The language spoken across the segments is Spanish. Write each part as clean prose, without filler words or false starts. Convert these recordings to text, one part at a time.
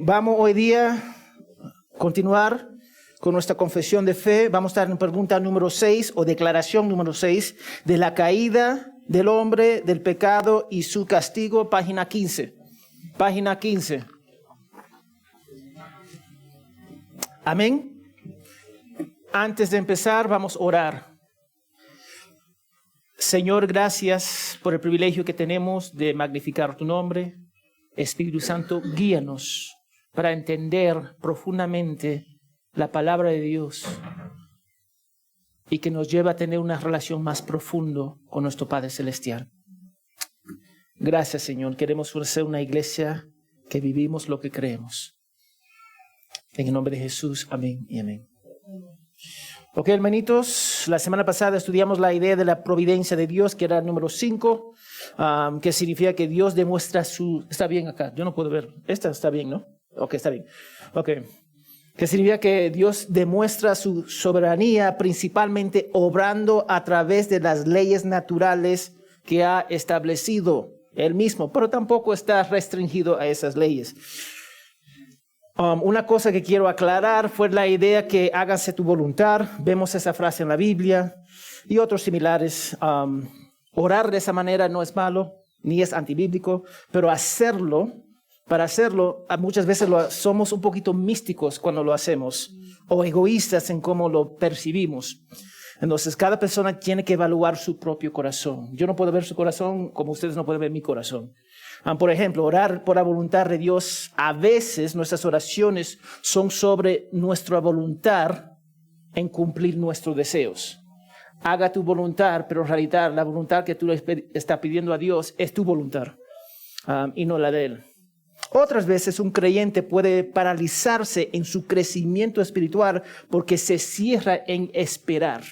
Vamos hoy día a continuar con nuestra confesión de fe. Vamos a estar en pregunta número 6 o declaración número 6 de la caída del hombre, del pecado y su castigo, página 15. Página 15. Amén. Antes de empezar, vamos a orar. Señor, gracias por el privilegio que tenemos de magnificar tu nombre. Espíritu Santo, guíanos para entender profundamente la palabra de Dios y que nos lleve a tener una relación más profunda con nuestro Padre Celestial. Gracias, Señor. Queremos ser una iglesia que vivimos lo que creemos. En el nombre de Jesús, amén y amén. Ok, hermanitos, la semana pasada estudiamos la idea de la providencia de Dios, que era el número 5, que significa que Dios demuestra su... Está bien acá, yo no puedo ver. Esta está bien, ¿no? Ok, está bien. Ok. Que significa que Dios demuestra su soberanía principalmente obrando a través de las leyes naturales que ha establecido Él mismo, pero tampoco está restringido a esas leyes. Una cosa que quiero aclarar fue la idea que hágase tu voluntad. Vemos esa frase en la Biblia y otros similares. Orar de esa manera no es malo, ni es antibíblico, pero para hacerlo, muchas veces somos un poquito místicos cuando lo hacemos, o egoístas en cómo lo percibimos. Entonces, cada persona tiene que evaluar su propio corazón. Yo no puedo ver su corazón como ustedes no pueden ver mi corazón. Por ejemplo, orar por la voluntad de Dios, a veces nuestras oraciones son sobre nuestra voluntad en cumplir nuestros deseos. Haga tu voluntad, pero en realidad la voluntad que tú le estás pidiendo a Dios es tu voluntad y no la de Él. Otras veces un creyente puede paralizarse en su crecimiento espiritual porque se cierra en esperar.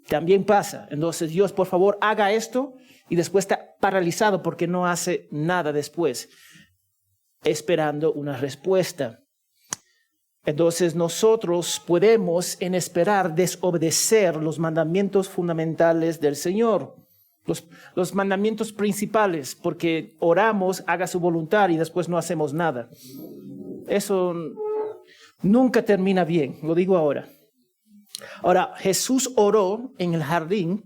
También pasa. Entonces, Dios, por favor, haga esto, y después está paralizado porque no hace nada después, esperando una respuesta. Entonces, nosotros podemos en esperar desobedecer los mandamientos fundamentales del Señor. Los mandamientos principales, porque oramos, haga su voluntad y después no hacemos nada. Eso nunca termina bien, lo digo ahora. Ahora, Jesús oró en el jardín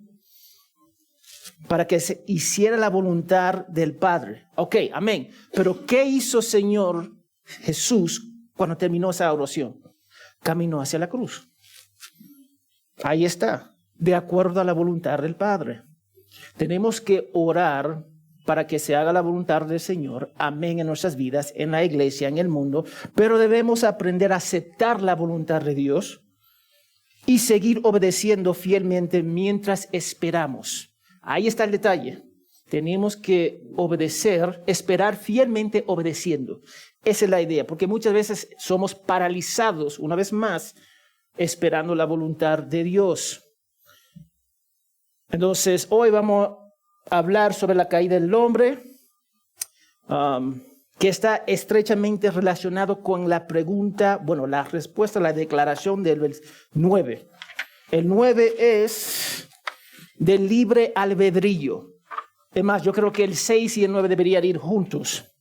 para que se hiciera la voluntad del Padre. Ok, amén. Pero ¿qué hizo Señor Jesús cuando terminó esa oración? Caminó hacia la cruz. Ahí está, de acuerdo a la voluntad del Padre. Tenemos que orar para que se haga la voluntad del Señor, amén, en nuestras vidas, en la iglesia, en el mundo, pero debemos aprender a aceptar la voluntad de Dios y seguir obedeciendo fielmente mientras esperamos. Ahí está el detalle. Tenemos que obedecer, esperar fielmente obedeciendo. Esa es la idea, porque muchas veces somos paralizados, una vez más, esperando la voluntad de Dios. Entonces, hoy vamos a hablar sobre la caída del hombre, que está estrechamente relacionado con la pregunta, la respuesta a la declaración del 9. El 9 es del libre albedrío. Es más, yo creo que el 6 y el 9 deberían ir juntos.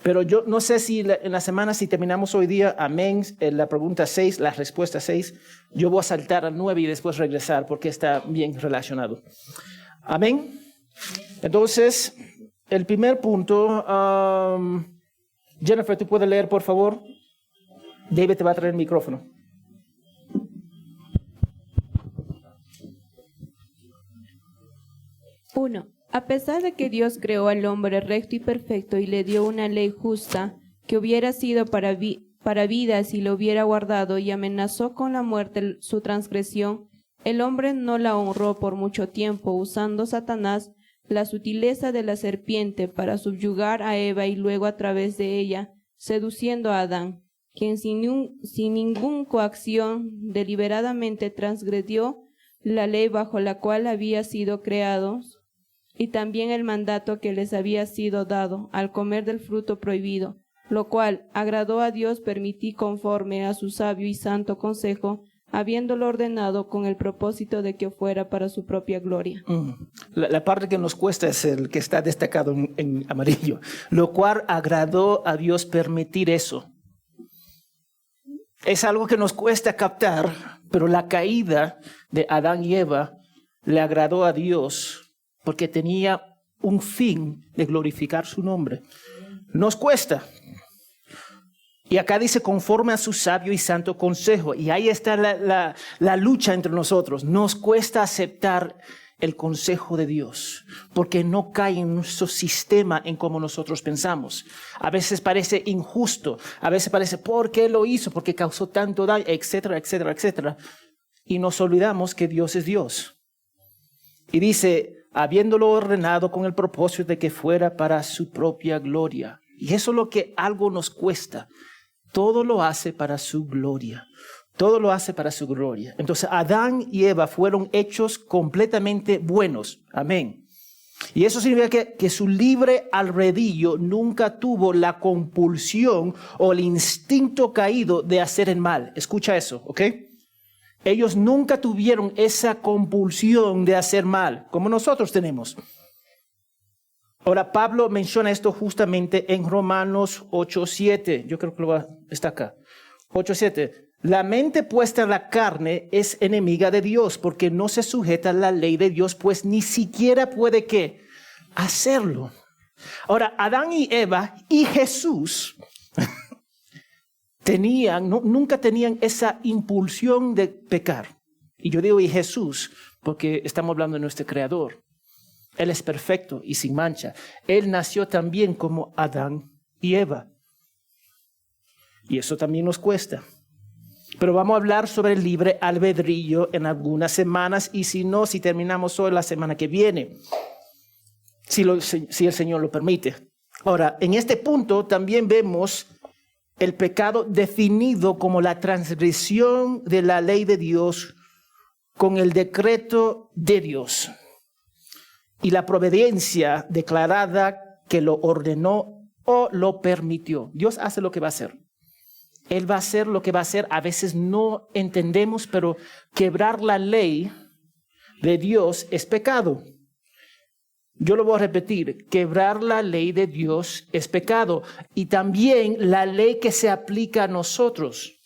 Pero yo no sé si en la semana, si terminamos hoy día, amén, en la pregunta 6, la respuesta 6, yo voy a saltar al 9 y después regresar porque está bien relacionado. Amén. Entonces, el primer punto, Jennifer, ¿tú puedes leer, por favor? David te va a traer el micrófono. Uno. A pesar de que Dios creó al hombre recto y perfecto y le dio una ley justa que hubiera sido para vida si lo hubiera guardado, y amenazó con la muerte su transgresión, el hombre no la honró por mucho tiempo, usando Satanás la sutileza de la serpiente para subyugar a Eva y luego a través de ella seduciendo a Adán, quien sin ninguna coacción deliberadamente transgredió la ley bajo la cual había sido creados, y también el mandato que les había sido dado al comer del fruto prohibido, lo cual agradó a Dios permitir conforme a su sabio y santo consejo habiéndolo ordenado con el propósito de que fuera para su propia gloria. La parte que nos cuesta es el que está destacado en amarillo, lo cual agradó a Dios permitir eso. Es algo que nos cuesta captar, pero la caída de Adán y Eva le agradó a Dios porque tenía un fin de glorificar su nombre. Nos cuesta. Y acá dice conforme a su sabio y santo consejo. Y ahí está la lucha entre nosotros. Nos cuesta aceptar el consejo de Dios porque no cae en nuestro sistema en cómo nosotros pensamos. A veces parece injusto. A veces parece ¿por qué lo hizo? ¿Por qué causó tanto daño? Etcétera, etcétera, etcétera. Y nos olvidamos que Dios es Dios. Y dice, habiéndolo ordenado con el propósito de que fuera para su propia gloria. Y eso es lo que algo nos cuesta. Todo lo hace para su gloria. Todo lo hace para su gloria. Entonces, Adán y Eva fueron hechos completamente buenos. Amén. Y eso significa que su libre albedrío nunca tuvo la compulsión o el instinto caído de hacer el mal. Escucha eso, ¿ok? Ellos nunca tuvieron esa compulsión de hacer mal, como nosotros tenemos. Ahora, Pablo menciona esto justamente en Romanos 8:7. Yo creo que está acá. 8:7. La mente puesta en la carne es enemiga de Dios porque no se sujeta a la ley de Dios, pues ni siquiera puede ¿qué? Hacerlo. Ahora, Adán y Eva y Jesús nunca tenían esa impulsión de pecar. Y yo digo y Jesús porque estamos hablando de nuestro Creador. Él es perfecto y sin mancha. Él nació también como Adán y Eva. Y eso también nos cuesta. Pero vamos a hablar sobre el libre albedrío en algunas semanas. Y si no, si terminamos hoy, la semana que viene. Si el Señor lo permite. Ahora, en este punto también vemos el pecado definido como la transgresión de la ley de Dios con el decreto de Dios. Y la providencia declarada que lo ordenó o lo permitió. Dios hace lo que va a hacer. Él va a hacer lo que va a hacer. A veces no entendemos, pero quebrar la ley de Dios es pecado. Yo lo voy a repetir. Quebrar la ley de Dios es pecado. Y también la ley que se aplica a nosotros.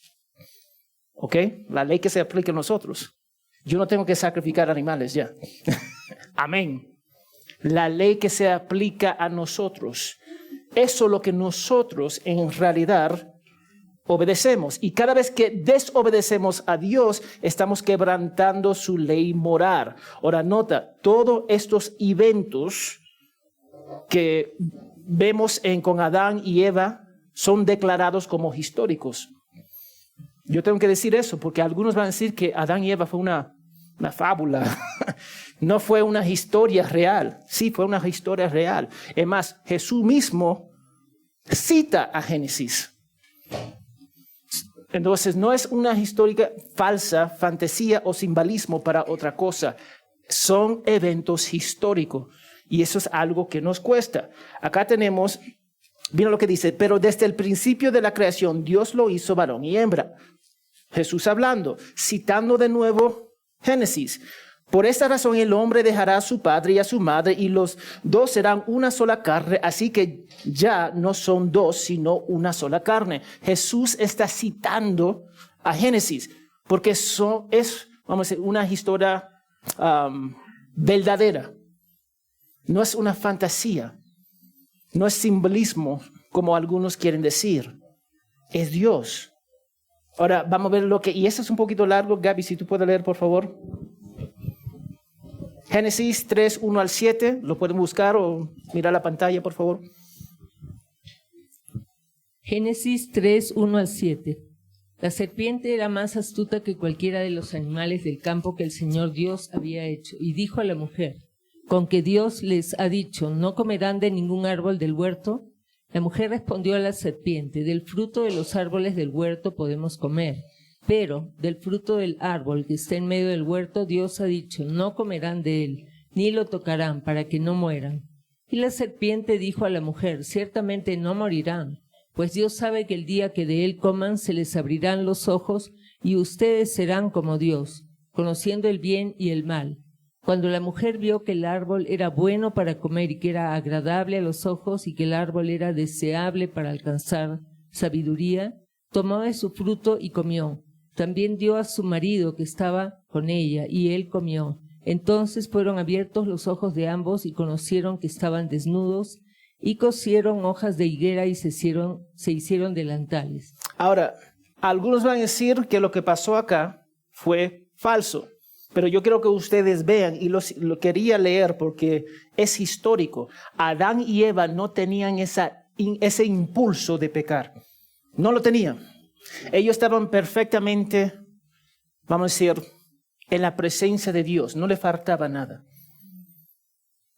¿Ok? La ley que se aplica a nosotros. Yo no tengo que sacrificar animales ya. Amén. La ley que se aplica a nosotros. Eso es lo que nosotros en realidad obedecemos. Y cada vez que desobedecemos a Dios, estamos quebrantando su ley moral. Ahora nota, todos estos eventos que vemos con Adán y Eva son declarados como históricos. Yo tengo que decir eso porque algunos van a decir que Adán y Eva fue una fábula. No fue una historia real. Sí, fue una historia real. Es más, Jesús mismo cita a Génesis. Entonces, no es una historia falsa, fantasía o simbolismo para otra cosa. Son eventos históricos. Y eso es algo que nos cuesta. Acá tenemos, mira lo que dice, pero desde el principio de la creación, Dios lo hizo varón y hembra. Jesús hablando, citando de nuevo Génesis. Por esta razón el hombre dejará a su padre y a su madre y los dos serán una sola carne, así que ya no son dos sino una sola carne. Jesús está citando a Génesis porque es, vamos a decir, una historia verdadera. No es una fantasía, no es simbolismo como algunos quieren decir. Es Dios. Ahora vamos a ver y eso es un poquito largo. Gaby, si tú puedes leer, por favor. Génesis 3, 1 al 7, lo pueden buscar o mirar la pantalla, por favor. Génesis 3, 1 al 7. La serpiente era más astuta que cualquiera de los animales del campo que el Señor Dios había hecho, y dijo a la mujer, ¿con que Dios les ha dicho, no comerán de ningún árbol del huerto? La mujer respondió a la serpiente, del fruto de los árboles del huerto podemos comer. Pero del fruto del árbol que está en medio del huerto, Dios ha dicho, no comerán de él, ni lo tocarán, para que no mueran. Y la serpiente dijo a la mujer, ciertamente no morirán, pues Dios sabe que el día que de él coman se les abrirán los ojos y ustedes serán como Dios, conociendo el bien y el mal. Cuando la mujer vio que el árbol era bueno para comer y que era agradable a los ojos y que el árbol era deseable para alcanzar sabiduría, tomó de su fruto y comió. También dio a su marido que estaba con ella, y él comió. Entonces fueron abiertos los ojos de ambos y conocieron que estaban desnudos, y cosieron hojas de higuera y se hicieron delantales. Ahora, algunos van a decir que lo que pasó acá fue falso, pero yo quiero que ustedes vean, y lo quería leer porque es histórico. Adán y Eva no tenían ese impulso de pecar. No lo tenían. Ellos estaban perfectamente, vamos a decir, en la presencia de Dios. No le faltaba nada.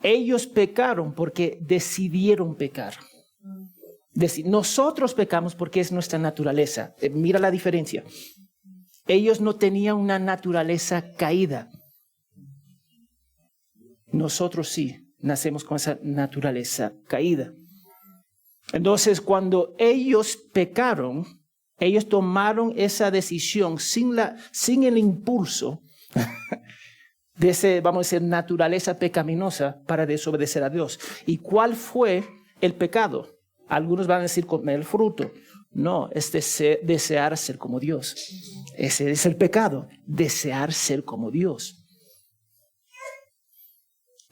Ellos pecaron porque decidieron pecar. Nosotros pecamos porque es nuestra naturaleza. Mira la diferencia. Ellos no tenían una naturaleza caída. Nosotros sí, nacemos con esa naturaleza caída. Entonces, cuando ellos pecaron, ellos tomaron esa decisión sin el impulso de esa, vamos a decir, naturaleza pecaminosa para desobedecer a Dios. ¿Y cuál fue el pecado? Algunos van a decir comer el fruto. No, es desear ser como Dios. Ese es el pecado, desear ser como Dios.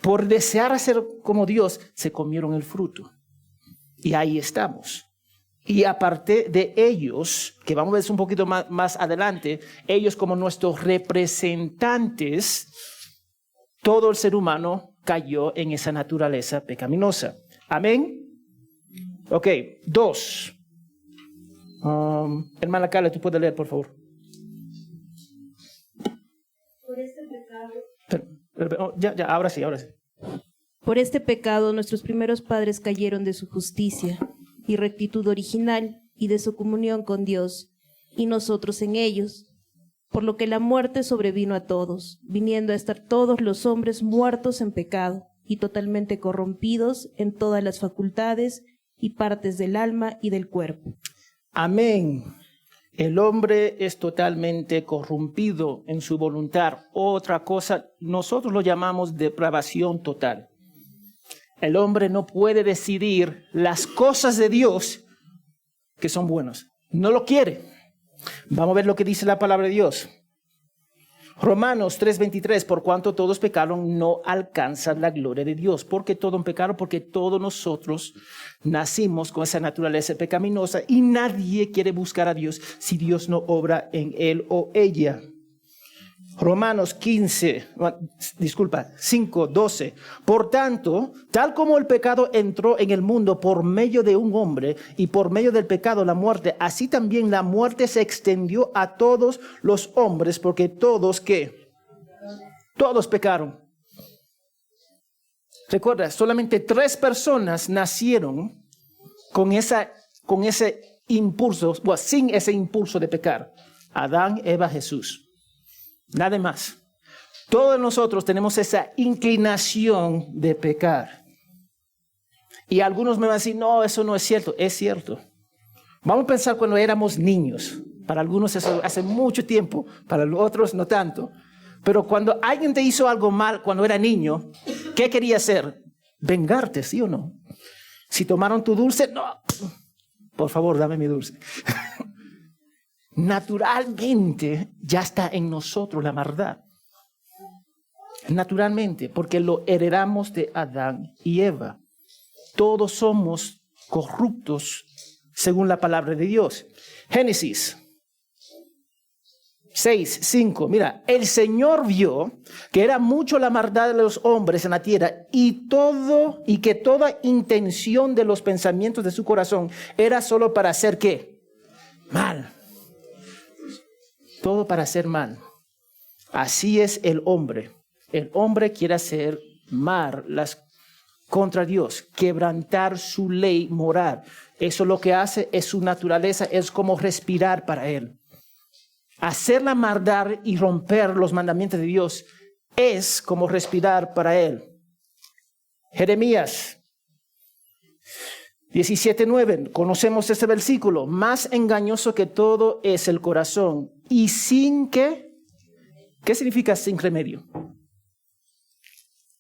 Por desear ser como Dios, se comieron el fruto. Y ahí estamos. Y aparte de ellos, que vamos a ver un poquito más adelante, ellos como nuestros representantes, todo el ser humano cayó en esa naturaleza pecaminosa. Amén. Ok, 2. Hermana Carla, ¿tú puedes leer, por favor? Por este pecado. Ahora sí. Por este pecado nuestros primeros padres cayeron de su justicia y rectitud original y de su comunión con Dios, y nosotros en ellos, por lo que la muerte sobrevino a todos, viniendo a estar todos los hombres muertos en pecado y totalmente corrompidos en todas las facultades y partes del alma y del cuerpo. Amén. El hombre es totalmente corrompido en su voluntad. Otra cosa, nosotros lo llamamos depravación total. El hombre no puede decidir las cosas de Dios que son buenas. No lo quiere. Vamos a ver lo que dice la palabra de Dios. Romanos 3:23, por cuanto todos pecaron, no alcanzan la gloria de Dios. ¿Por qué todos pecaron? Porque todos nosotros nacimos con esa naturaleza pecaminosa y nadie quiere buscar a Dios si Dios no obra en él o ella. Romanos 5:12. Por tanto, tal como el pecado entró en el mundo por medio de un hombre y por medio del pecado la muerte, así también la muerte se extendió a todos los hombres porque todos, ¿qué? Todos pecaron. Recuerda, solamente 3 personas nacieron con ese impulso, sin ese impulso de pecar. Adán, Eva, Jesús. Nada más. Todos nosotros tenemos esa inclinación de pecar. Y algunos me van a decir, no, eso no es cierto. Es cierto. Vamos a pensar cuando éramos niños. Para algunos eso hace mucho tiempo, para los otros no tanto. Pero cuando alguien te hizo algo mal cuando era niño, ¿qué quería hacer? Vengarte, ¿sí o no? Si tomaron tu dulce, no. Por favor, dame mi dulce. Naturalmente ya está en nosotros la maldad. Naturalmente, porque lo heredamos de Adán y Eva. Todos somos corruptos según la palabra de Dios. Génesis 6:5. Mira, el Señor vio que era mucho la maldad de los hombres en la tierra y que toda intención de los pensamientos de su corazón era solo para hacer ¿qué? Mal. Todo para hacer mal. Así es el hombre. El hombre quiere hacer mal contra Dios, quebrantar su ley moral. Eso lo que hace es su naturaleza, es como respirar para él. Hacer la maldad y romper los mandamientos de Dios es como respirar para él. Jeremías 17:9, conocemos este versículo. Más engañoso que todo es el corazón y sin qué. ¿Qué significa sin remedio?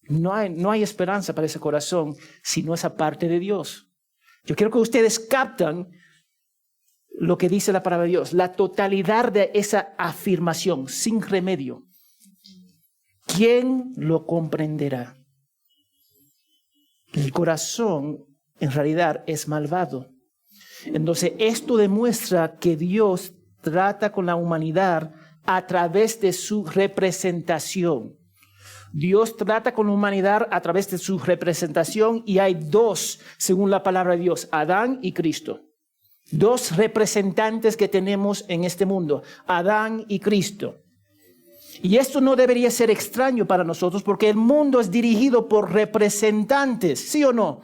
No hay esperanza para ese corazón si no es aparte de Dios. Yo quiero que ustedes captan lo que dice la palabra de Dios, la totalidad de esa afirmación, sin remedio. ¿Quién lo comprenderá? El corazón en realidad es malvado. Entonces esto demuestra que Dios trata con la humanidad a través de su representación. Dios trata con la humanidad a través de su representación y hay dos, según la palabra de Dios, Adán y Cristo. Dos representantes que tenemos en este mundo, Adán y Cristo. Y esto no debería ser extraño para nosotros porque el mundo es dirigido por representantes, ¿sí o no?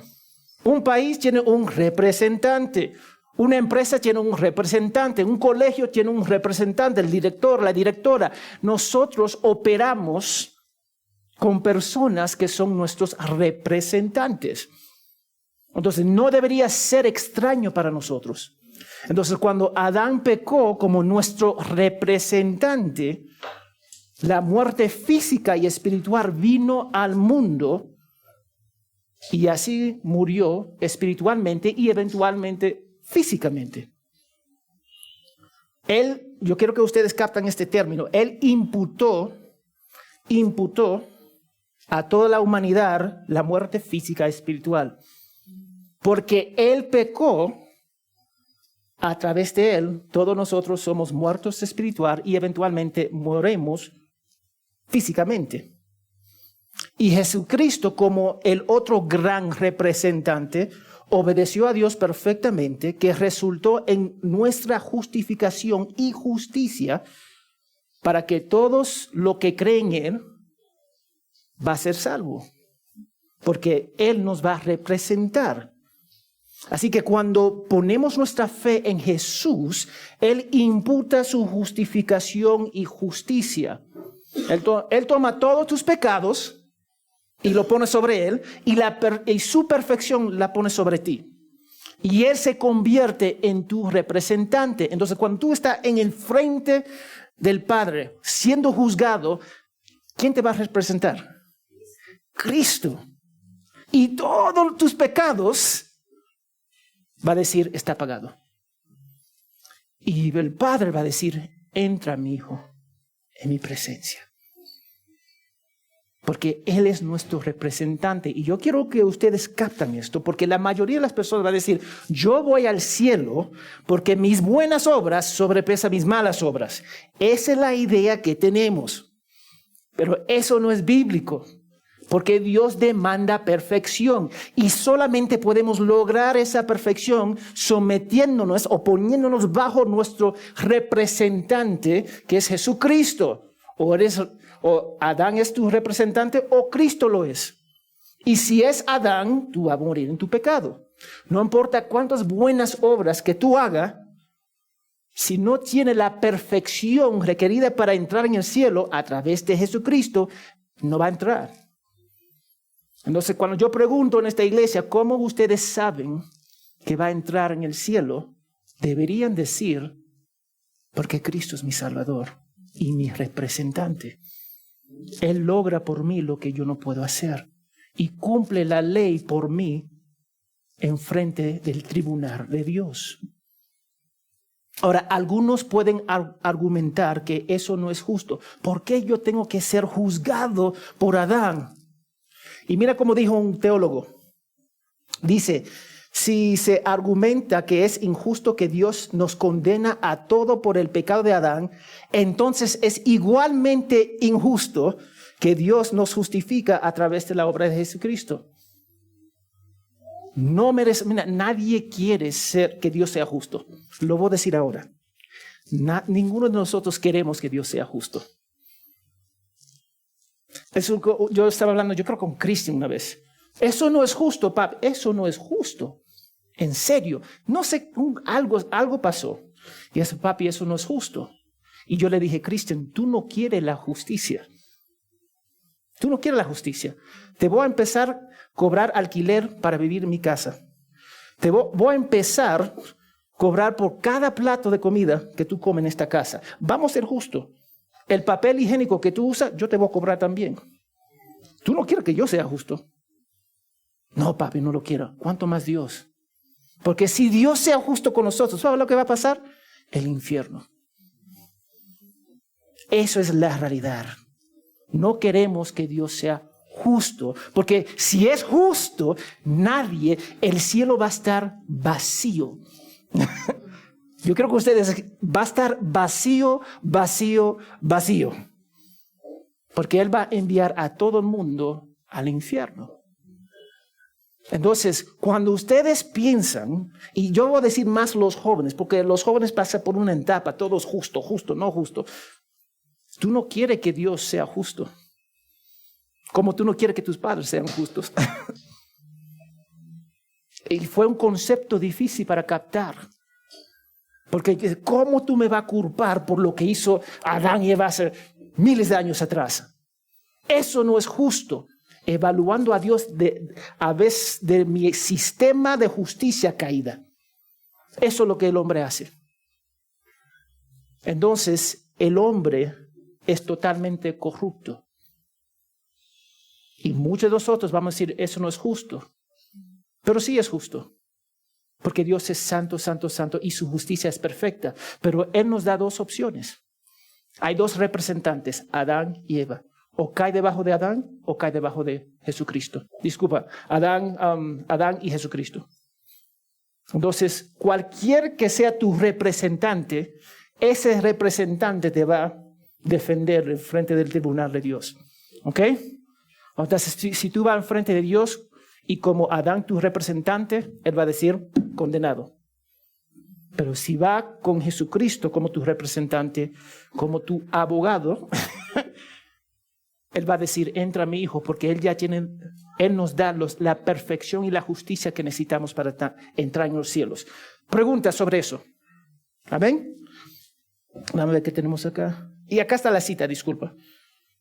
Un país tiene un representante, una empresa tiene un representante, un colegio tiene un representante, el director, la directora. Nosotros operamos con personas que son nuestros representantes. Entonces no debería ser extraño para nosotros. Entonces cuando Adán pecó como nuestro representante, la muerte física y espiritual vino al mundo y así murió espiritualmente y eventualmente físicamente. Yo quiero que ustedes capten este término, él imputó a toda la humanidad la muerte física y espiritual. Porque él pecó, a través de él, todos nosotros somos muertos espiritual y eventualmente moriremos físicamente. Y Jesucristo, como el otro gran representante, obedeció a Dios perfectamente, que resultó en nuestra justificación y justicia, para que todos los que creen en él va a ser salvo, porque él nos va a representar. Así que cuando ponemos nuestra fe en Jesús, él imputa su justificación y justicia. Él toma todos tus pecados y lo pone sobre él, y su perfección la pone sobre ti. Y él se convierte en tu representante. Entonces, cuando tú estás en el frente del Padre, siendo juzgado, ¿quién te va a representar? Cristo. Y todos tus pecados va a decir, está pagado. Y el Padre va a decir, entra mi hijo en mi presencia. Porque Él es nuestro representante. Y yo quiero que ustedes captan esto, porque la mayoría de las personas van a decir, yo voy al cielo porque mis buenas obras sobrepesan mis malas obras. Esa es la idea que tenemos. Pero eso no es bíblico. Porque Dios demanda perfección y solamente podemos lograr esa perfección sometiéndonos o poniéndonos bajo nuestro representante, que es Jesucristo. O Adán es tu representante o Cristo lo es. Y si es Adán, tú vas a morir en tu pecado. No importa cuántas buenas obras que tú hagas, si no tiene la perfección requerida para entrar en el cielo a través de Jesucristo, no va a entrar. Entonces, cuando yo pregunto en esta iglesia, ¿cómo ustedes saben que va a entrar en el cielo? Deberían decir, porque Cristo es mi Salvador y mi representante. Él logra por mí lo que yo no puedo hacer y cumple la ley por mí en frente del tribunal de Dios. Ahora, algunos pueden argumentar que eso no es justo. ¿Por qué yo tengo que ser juzgado por Adán? Y mira cómo dijo un teólogo. Dice, si se argumenta que es injusto que Dios nos condena a todo por el pecado de Adán, entonces es igualmente injusto que Dios nos justifica a través de la obra de Jesucristo. No merece, mira, nadie quiere que Dios sea justo. Lo voy a decir ahora. Ninguno de nosotros queremos que Dios sea justo. Yo estaba hablando, yo creo con Cristian una vez. Eso no es justo, papi. Eso no es justo. En serio. No sé, algo pasó. Y ese papi, eso no es justo. Y yo le dije, Cristian, tú no quieres la justicia. Tú no quieres la justicia. Te voy a empezar a cobrar alquiler para vivir en mi casa. Voy a empezar a cobrar por cada plato de comida que tú comes en esta casa. Vamos a ser justos. El papel higiénico que tú usas, yo te voy a cobrar también. Tú no quieres que yo sea justo. No, papi, no lo quiero. ¿Cuánto más Dios? Porque si Dios sea justo con nosotros, ¿sabes lo que va a pasar? El infierno. Eso es la realidad. No queremos que Dios sea justo, porque si es justo, el cielo va a estar vacío. Yo creo que ustedes va a estar vacío, vacío, vacío. Porque Él va a enviar a todo el mundo al infierno. Entonces, cuando ustedes piensan, y yo voy a decir más los jóvenes, porque los jóvenes pasan por una etapa, todos justo, justo, no justo. Tú no quieres que Dios sea justo. Como tú no quieres que tus padres sean justos. Y fue un concepto difícil para captar. Porque ¿cómo tú me vas a culpar por lo que hizo Adán y Eva hace miles de años atrás? Eso no es justo. Evaluando a Dios a veces de mi sistema de justicia caída. Eso es lo que el hombre hace. Entonces, el hombre es totalmente corrupto. Y muchos de nosotros vamos a decir, eso no es justo. Pero sí es justo. Porque Dios es santo, santo, santo y su justicia es perfecta. Pero Él nos da dos opciones. Hay dos representantes, Adán y Eva. O cae debajo de Adán o cae debajo de Jesucristo. Disculpa, Adán y Jesucristo. Entonces, cualquier que sea tu representante, ese representante te va a defender en frente del tribunal de Dios. ¿Ok? Entonces, si tú vas en frente de Dios y como Adán tu representante, Él va a decir condenado. Pero si va con Jesucristo como tu representante, como tu abogado, Él va a decir, entra mi hijo, porque Él nos da la perfección y la justicia que necesitamos para entrar en los cielos. Preguntas sobre eso. ¿Amén? Vamos a ver qué tenemos acá. Y acá está la cita, disculpa.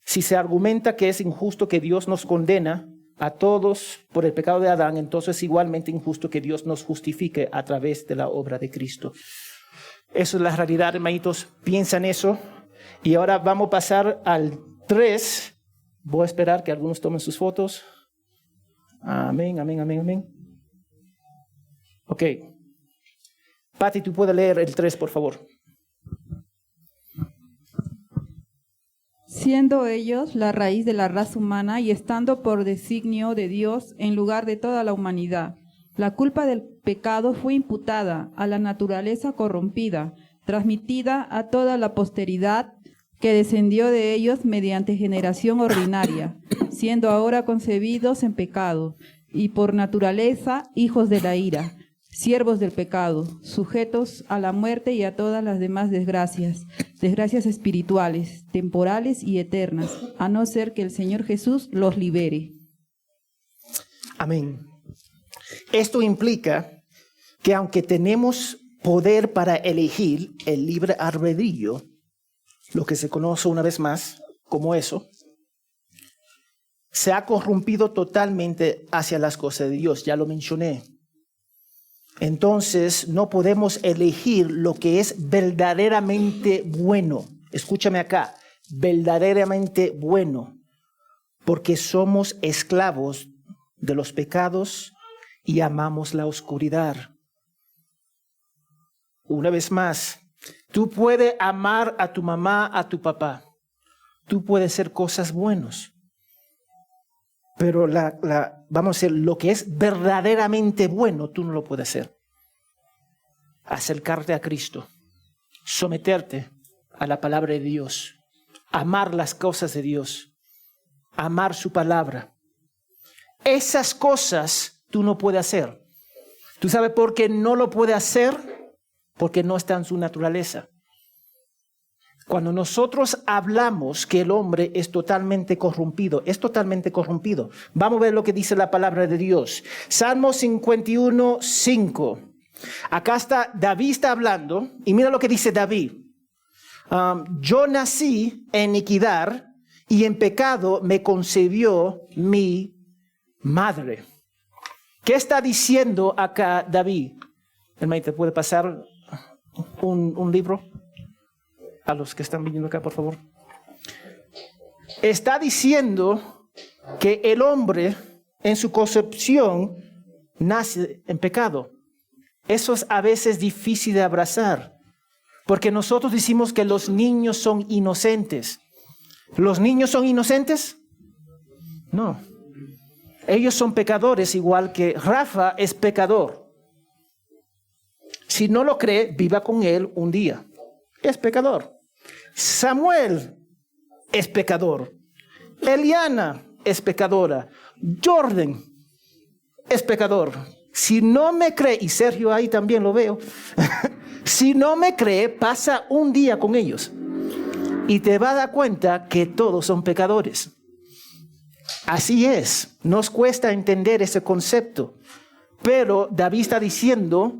Si se argumenta que es injusto que Dios nos condena a todos por el pecado de Adán, entonces es igualmente injusto que Dios nos justifique a través de la obra de Cristo. Eso es la realidad, hermanitos. Piensa en eso. Y ahora vamos a pasar al 3. Voy a esperar que algunos tomen sus fotos. Amén, amén, amén, amén. Ok. Patty, tú puedes leer el 3, por favor. Siendo ellos la raíz de la raza humana y estando por designio de Dios en lugar de toda la humanidad, la culpa del pecado fue imputada a la naturaleza corrompida, transmitida a toda la posteridad que descendió de ellos mediante generación ordinaria, siendo ahora concebidos en pecado, y por naturaleza hijos de la ira, siervos del pecado, sujetos a la muerte y a todas las demás desgracias espirituales, temporales y eternas, a no ser que el Señor Jesús los libere. Amén. Esto implica que aunque tenemos poder para elegir el libre albedrío, lo que se conoce una vez más como eso, se ha corrompido totalmente hacia las cosas de Dios, ya lo mencioné. Entonces no podemos elegir lo que es verdaderamente bueno. Escúchame acá, verdaderamente bueno, porque somos esclavos de los pecados y amamos la oscuridad. Una vez más, tú puedes amar a tu mamá, a tu papá. Tú puedes hacer cosas buenas. Pero vamos a decir, lo que es verdaderamente bueno, tú no lo puedes hacer. Acercarte a Cristo, someterte a la palabra de Dios, amar las cosas de Dios, amar su palabra. Esas cosas tú no puedes hacer. ¿Tú sabes por qué no lo puedes hacer? Porque no está en su naturaleza. Cuando nosotros hablamos que el hombre es totalmente corrompido, Vamos a ver lo que dice la palabra de Dios. Salmo 51, 5. Acá está, David está hablando, y mira lo que dice David. Yo nací en iniquidad, y en pecado me concebió mi madre. ¿Qué está diciendo acá David? Hermano, ¿te puede pasar un libro a los que están viniendo acá, por favor? Está diciendo que el hombre en su concepción nace en pecado. Eso es a veces difícil de abrazar, porque nosotros decimos que los niños son inocentes. ¿Los niños son inocentes? No. Ellos son pecadores, igual que Rafa es pecador. Si no lo cree, viva con él un día. Es pecador. Samuel es pecador. Eliana es pecadora. Jordan es pecador. Si no me cree, y Sergio ahí también lo veo, si no me cree, pasa un día con ellos y te va a dar cuenta que todos son pecadores. Así es, nos cuesta entender ese concepto, pero David está diciendo,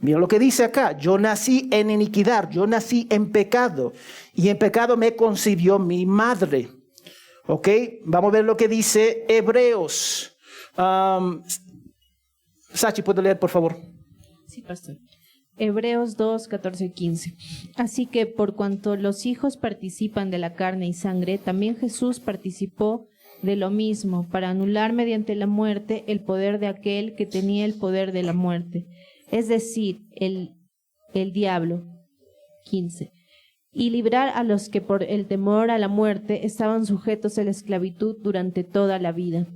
mira lo que dice acá, yo nací en iniquidad, yo nací en pecado, y en pecado me concibió mi madre. ¿Ok? Vamos a ver lo que dice Hebreos. Sachi, ¿puede leer, por favor? Sí, pastor. Hebreos 2, 14 y 15. Así que por cuanto los hijos participan de la carne y sangre, también Jesús participó de lo mismo, para anular mediante la muerte el poder de aquel que tenía el poder de la muerte, es decir, el diablo. 15. Y librar a los que por el temor a la muerte estaban sujetos a la esclavitud durante toda la vida.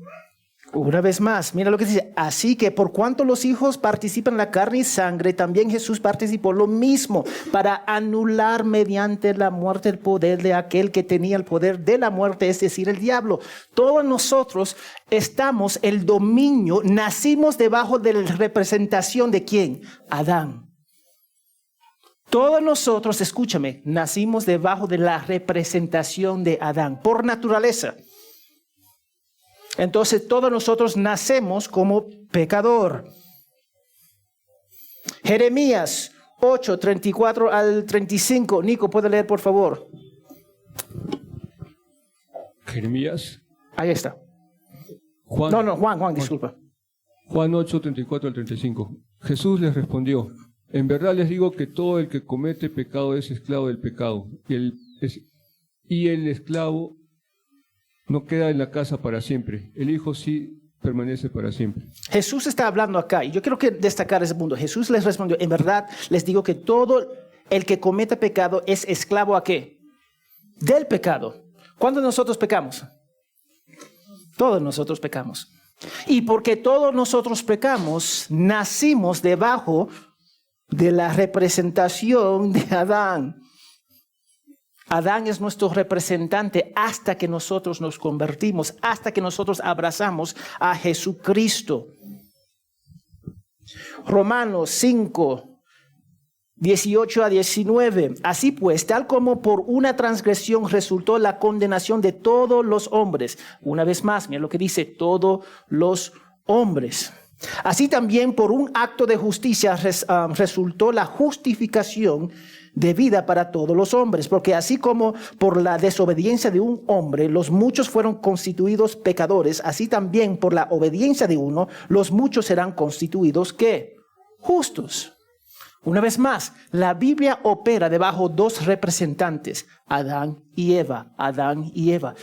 Una vez más, mira lo que dice. Así que por cuanto los hijos participan en la carne y sangre, también Jesús participó lo mismo para anular mediante la muerte el poder de aquel que tenía el poder de la muerte, es decir, el diablo. Todos nosotros estamos el dominio, nacimos debajo de la representación de ¿quién? Adán. Todos nosotros, escúchame, nacimos debajo de la representación de Adán, por naturaleza. Entonces todos nosotros nacemos como pecador. Jeremías 8, 34 al 35. Nico, ¿puede leer, por favor? Jeremías. Ahí está. Juan, disculpa. Juan 8, 34 al 35. Jesús les respondió: en verdad les digo que todo el que comete pecado es esclavo del pecado, y el esclavo no queda en la casa para siempre. El Hijo sí permanece para siempre. Jesús está hablando acá, y yo quiero destacar ese punto. Jesús les respondió: en verdad les digo que todo el que cometa pecado es esclavo ¿a qué? Del pecado. ¿Cuándo nosotros pecamos? Todos nosotros pecamos. Y porque todos nosotros pecamos, nacimos debajo de la representación de Adán. Adán es nuestro representante hasta que nosotros nos convertimos, hasta que nosotros abrazamos a Jesucristo. Romanos 5, 18 a 19. Así pues, tal como por una transgresión resultó la condenación de todos los hombres. Una vez más, mira lo que dice, todos los hombres. Así también por un acto de justicia resultó la justificación de vida para todos los hombres, porque así como por la desobediencia de un hombre los muchos fueron constituidos pecadores, así también por la obediencia de uno los muchos serán constituidos ¿qué? Justos. Una vez más, la Biblia opera debajo dos representantes, Adán y Eva, Adán y Eva.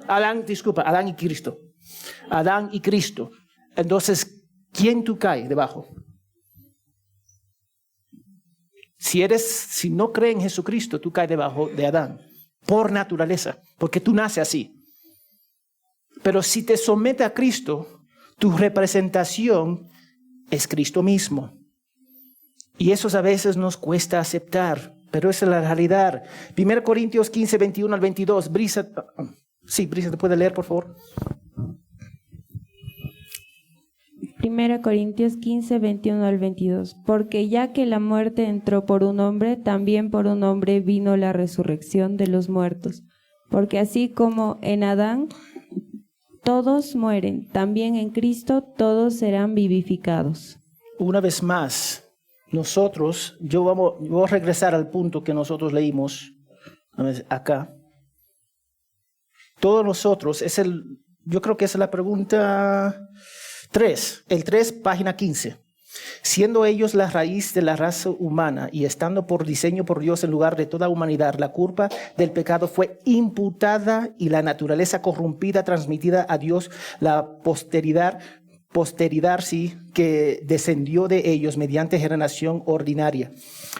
Adán y Cristo. Adán y Cristo. Entonces, ¿quién tú caes debajo? Si no crees en Jesucristo, tú caes debajo de Adán, por naturaleza, porque tú naces así. Pero si te sometes a Cristo, tu representación es Cristo mismo. Y eso a veces nos cuesta aceptar, pero esa es la realidad. 1 Corintios 15, 21 al 22. Brisa, ¿te puede leer, por favor? 1 Corintios 15, 21 al 22. Porque ya que la muerte entró por un hombre, también por un hombre vino la resurrección de los muertos. Porque así como en Adán todos mueren, también en Cristo todos serán vivificados. Una vez más, yo voy a regresar al punto que nosotros leímos acá. Todos nosotros, yo creo que esa es la pregunta 3, el 3, página 15. Siendo ellos la raíz de la raza humana y estando por diseño por Dios en lugar de toda humanidad, la culpa del pecado fue imputada y la naturaleza corrompida transmitida a Dios, la posteridad sí, que descendió de ellos mediante generación ordinaria,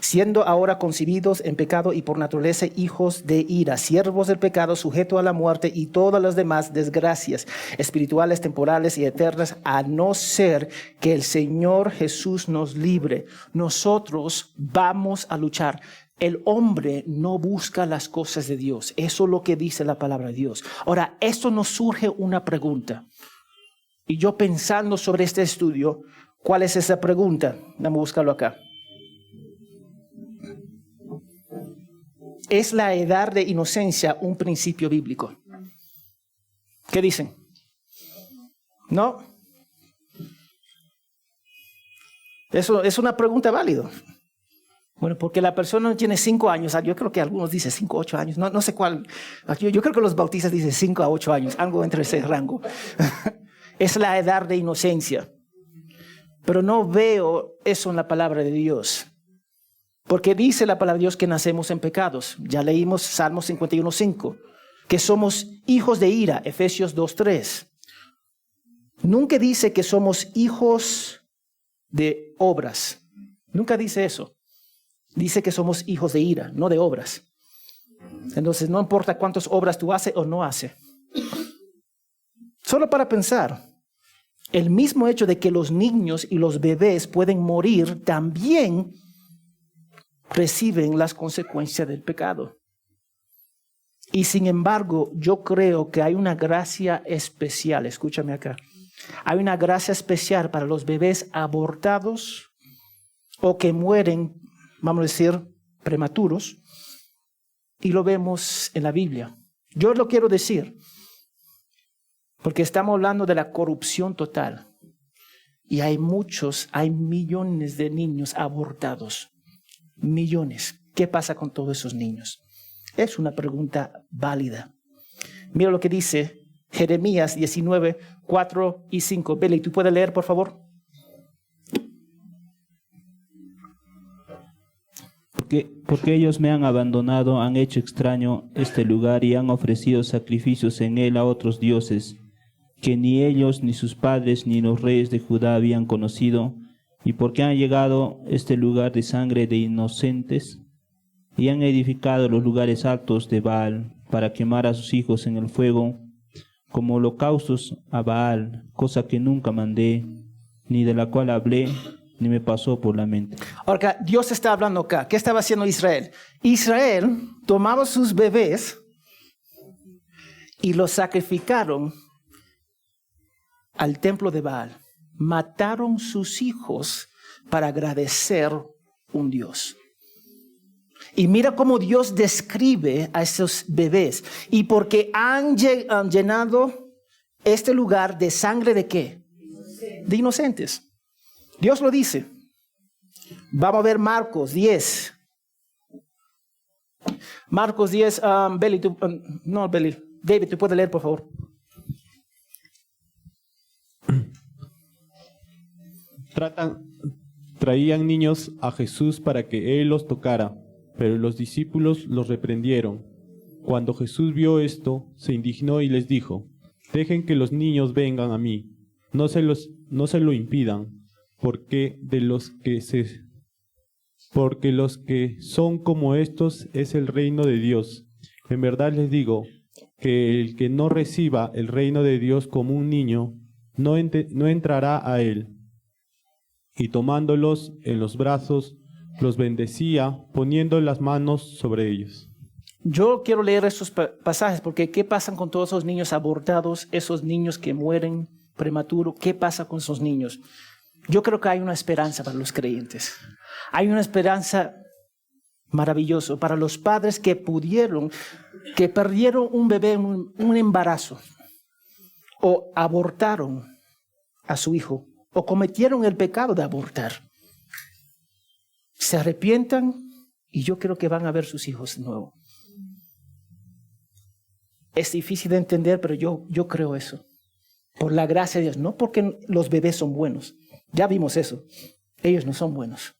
siendo ahora concebidos en pecado y por naturaleza hijos de ira, siervos del pecado, sujetos a la muerte y todas las demás desgracias espirituales, temporales y eternas, a no ser que el Señor Jesús nos libre. Nosotros vamos a luchar. El hombre no busca las cosas de Dios. Eso es lo que dice la palabra de Dios. Ahora, esto nos surge una pregunta. Y yo pensando sobre este estudio, ¿cuál es esa pregunta? Vamos a buscarlo acá. ¿Es la edad de inocencia un principio bíblico? ¿Qué dicen? ¿No? Eso es una pregunta válida. Bueno, porque la persona no tiene 5 años. Yo creo que algunos dicen 5 a 8 años. No sé cuál. Yo creo que los bautistas dicen 5 a 8 años. Algo entre ese rango. Es la edad de inocencia. Pero no veo eso en la palabra de Dios. Porque dice la palabra de Dios que nacemos en pecados. Ya leímos Salmos 51:5. Que somos hijos de ira, Efesios 2:3. Nunca dice que somos hijos de obras. Nunca dice eso. Dice que somos hijos de ira, no de obras. Entonces no importa cuántas obras tú haces o no haces. Solo para pensar, el mismo hecho de que los niños y los bebés pueden morir, también reciben las consecuencias del pecado. Y sin embargo, yo creo que hay una gracia especial, escúchame acá, hay una gracia especial para los bebés abortados o que mueren, vamos a decir, prematuros, y lo vemos en la Biblia. Yo lo quiero decir, porque estamos hablando de la corrupción total. Y hay millones de niños abortados. Millones. ¿Qué pasa con todos esos niños? Es una pregunta válida. Mira lo que dice Jeremías 19, 4 y 5. Billy, ¿tú puedes leer, por favor? Porque ellos me han abandonado, han hecho extraño este lugar y han ofrecido sacrificios en él a otros dioses, que ni ellos, ni sus padres, ni los reyes de Judá habían conocido, y porque han llegado este lugar de sangre de inocentes, y han edificado los lugares altos de Baal, para quemar a sus hijos en el fuego, como holocaustos a Baal, cosa que nunca mandé, ni de la cual hablé, ni me pasó por la mente. Ahora, Dios está hablando acá. ¿Qué estaba haciendo Israel? Israel tomaba sus bebés y los sacrificaron al templo de Baal. Mataron sus hijos para agradecer un Dios. Y mira cómo Dios describe a esos bebés. Y porque han llenado este lugar de sangre ¿de qué? De inocentes. Dios lo dice. Vamos a ver Marcos 10. Marcos 10, David, ¿tú puedes leer, por favor? Traían niños a Jesús para que él los tocara, pero los discípulos los reprendieron. Cuando Jesús vio esto, se indignó y les dijo: dejen que los niños vengan a mí, no se lo impidan, porque los que son como estos es el reino de Dios. En verdad les digo que el que no reciba el reino de Dios como un niño, no entrará a él. Y tomándolos en los brazos, los bendecía, poniendo las manos sobre ellos. Yo quiero leer estos pasajes porque ¿qué pasa con todos esos niños abortados, esos niños que mueren prematuro? ¿Qué pasa con esos niños? Yo creo que hay una esperanza para los creyentes. Hay una esperanza maravillosa para los padres que perdieron un bebé en un embarazo, o abortaron a su hijo, o cometieron el pecado de abortar. Se arrepientan y yo creo que van a ver sus hijos de nuevo. Es difícil de entender, pero yo creo eso. Por la gracia de Dios, no porque los bebés son buenos. Ya vimos eso. Ellos no son buenos.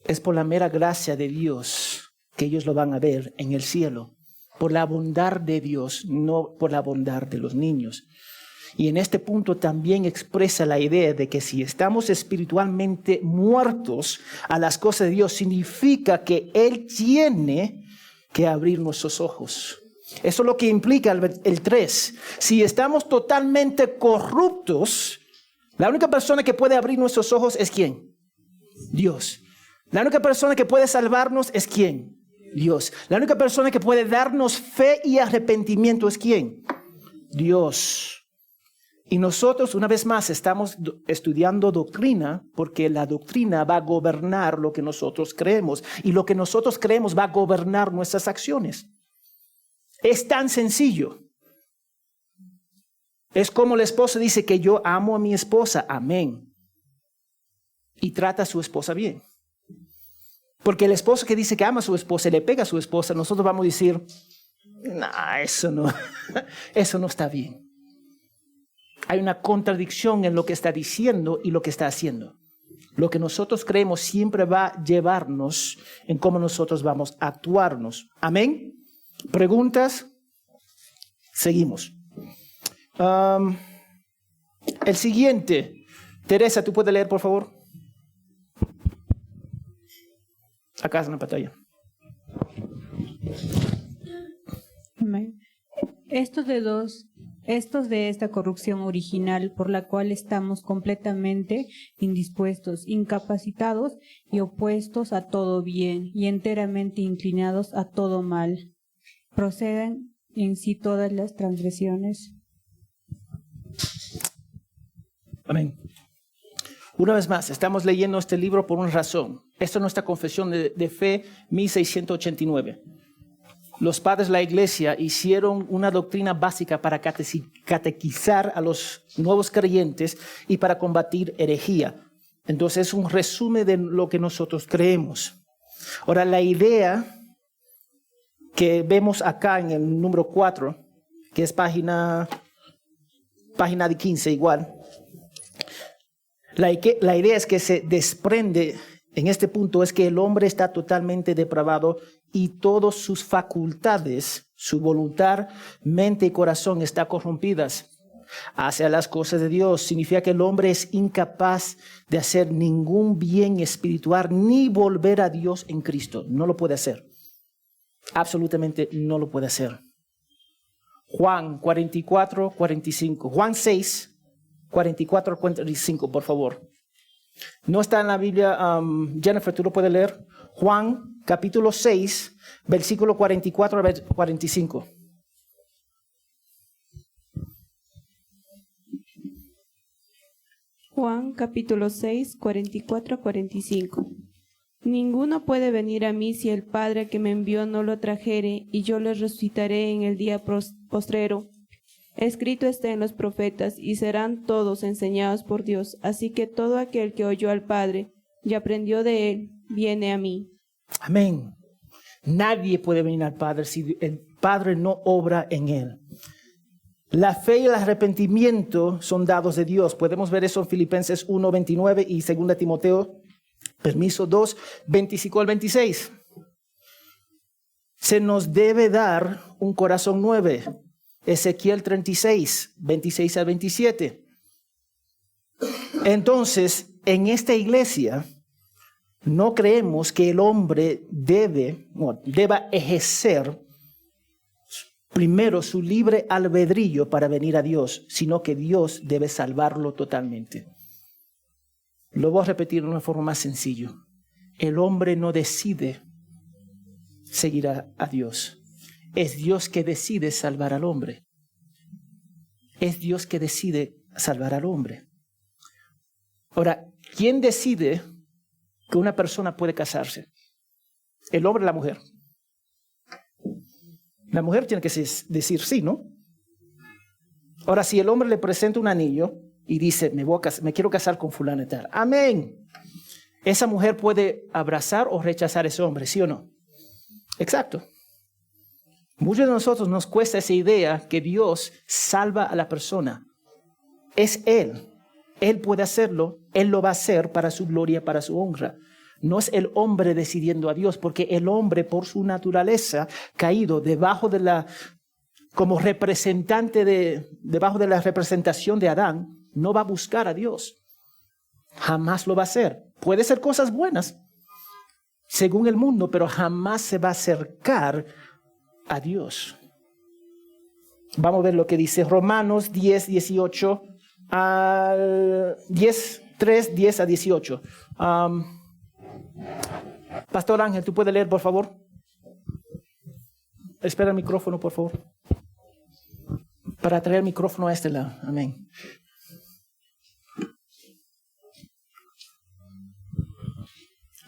Es por la mera gracia de Dios que ellos lo van a ver en el cielo. Por la bondad de Dios, no por la bondad de los niños. Y en este punto también expresa la idea de que si estamos espiritualmente muertos a las cosas de Dios, significa que Él tiene que abrir nuestros ojos. Eso es lo que implica el 3. Si estamos totalmente corruptos, la única persona que puede abrir nuestros ojos es ¿quién? Dios. La única persona que puede salvarnos es ¿quién? Dios. La única persona que puede darnos fe y arrepentimiento es ¿quién? Dios. Y nosotros, una vez más, estamos estudiando doctrina porque la doctrina va a gobernar lo que nosotros creemos. Y lo que nosotros creemos va a gobernar nuestras acciones. Es tan sencillo. Es como la esposa dice que yo amo a mi esposa. Amén. Y trata a su esposa bien. Porque el esposo que dice que ama a su esposa y le pega a su esposa, nosotros vamos a decir, eso no está bien. Hay una contradicción en lo que está diciendo y lo que está haciendo. Lo que nosotros creemos siempre va a llevarnos en cómo nosotros vamos a actuarnos. Amén. ¿Preguntas? Seguimos. El siguiente. Teresa, ¿tú puedes leer, por favor? Acá en la pantalla. Amén. Estos de esta corrupción original por la cual estamos completamente indispuestos, incapacitados y opuestos a todo bien y enteramente inclinados a todo mal. Proceden en sí todas las transgresiones. Amén. Una vez más, estamos leyendo este libro por una razón. Esta es nuestra confesión de fe, 1689. Los padres de la iglesia hicieron una doctrina básica para catequizar a los nuevos creyentes y para combatir herejía. Entonces es un resumen de lo que nosotros creemos. Ahora, la idea que vemos acá en el número 4, que es página de 15 igual, la idea es que se desprende en este punto es que el hombre está totalmente depravado y todas sus facultades, su voluntad, mente y corazón están corrompidas hacia las cosas de Dios. Significa que el hombre es incapaz de hacer ningún bien espiritual ni volver a Dios en Cristo. No lo puede hacer. Absolutamente no lo puede hacer. Juan 44, 45. Juan 6, 44, 45, por favor. No está en la Biblia. Jennifer, ¿tú lo puedes leer? Juan, capítulo 6, versículo 44 a 45. Juan, capítulo 6, 44 a 45. Ninguno puede venir a mí si el Padre que me envió no lo trajere, y yo le resucitaré en el día postrero. Escrito está en los profetas, y serán todos enseñados por Dios. Así que todo aquel que oyó al Padre y aprendió de él, viene a mí. Amén. Nadie puede venir al Padre si el Padre no obra en él. La fe y el arrepentimiento son dados de Dios. Podemos ver eso en Filipenses 1, 29 y 2 Timoteo, 2, 25 al 26. Se nos debe dar un corazón nuevo. Ezequiel 36, 26 al 27. Entonces, en esta iglesia, no creemos que el hombre deba ejercer primero su libre albedrío para venir a Dios, sino que Dios debe salvarlo totalmente. Lo voy a repetir de una forma más sencilla. El hombre no decide seguir a Dios. Es Dios que decide salvar al hombre. Es Dios que decide salvar al hombre. Ahora, ¿quién decide que una persona puede casarse? ¿El hombre o la mujer? La mujer tiene que decir sí, ¿no? Ahora, si el hombre le presenta un anillo y dice, me quiero casar con fulano y tal. Amén. Esa mujer puede abrazar o rechazar a ese hombre, ¿sí o no? Exacto. Muchos de nosotros nos cuesta esa idea que Dios salva a la persona. Es Él. Él puede hacerlo Él lo va a hacer para su gloria, para su honra. No es el hombre decidiendo a Dios, porque el hombre por su naturaleza caído debajo de la, como representante debajo de la representación de Adán, no va a buscar a Dios. Jamás lo va a hacer. Puede ser cosas buenas, según el mundo, pero jamás se va a acercar a Dios. Vamos a ver lo que dice Romanos 10, 18 al 10, 3, 10 a 18. Pastor Ángel, ¿tú puedes leer, por favor? Espera el micrófono, por favor. Para traer el micrófono a este lado. Amén.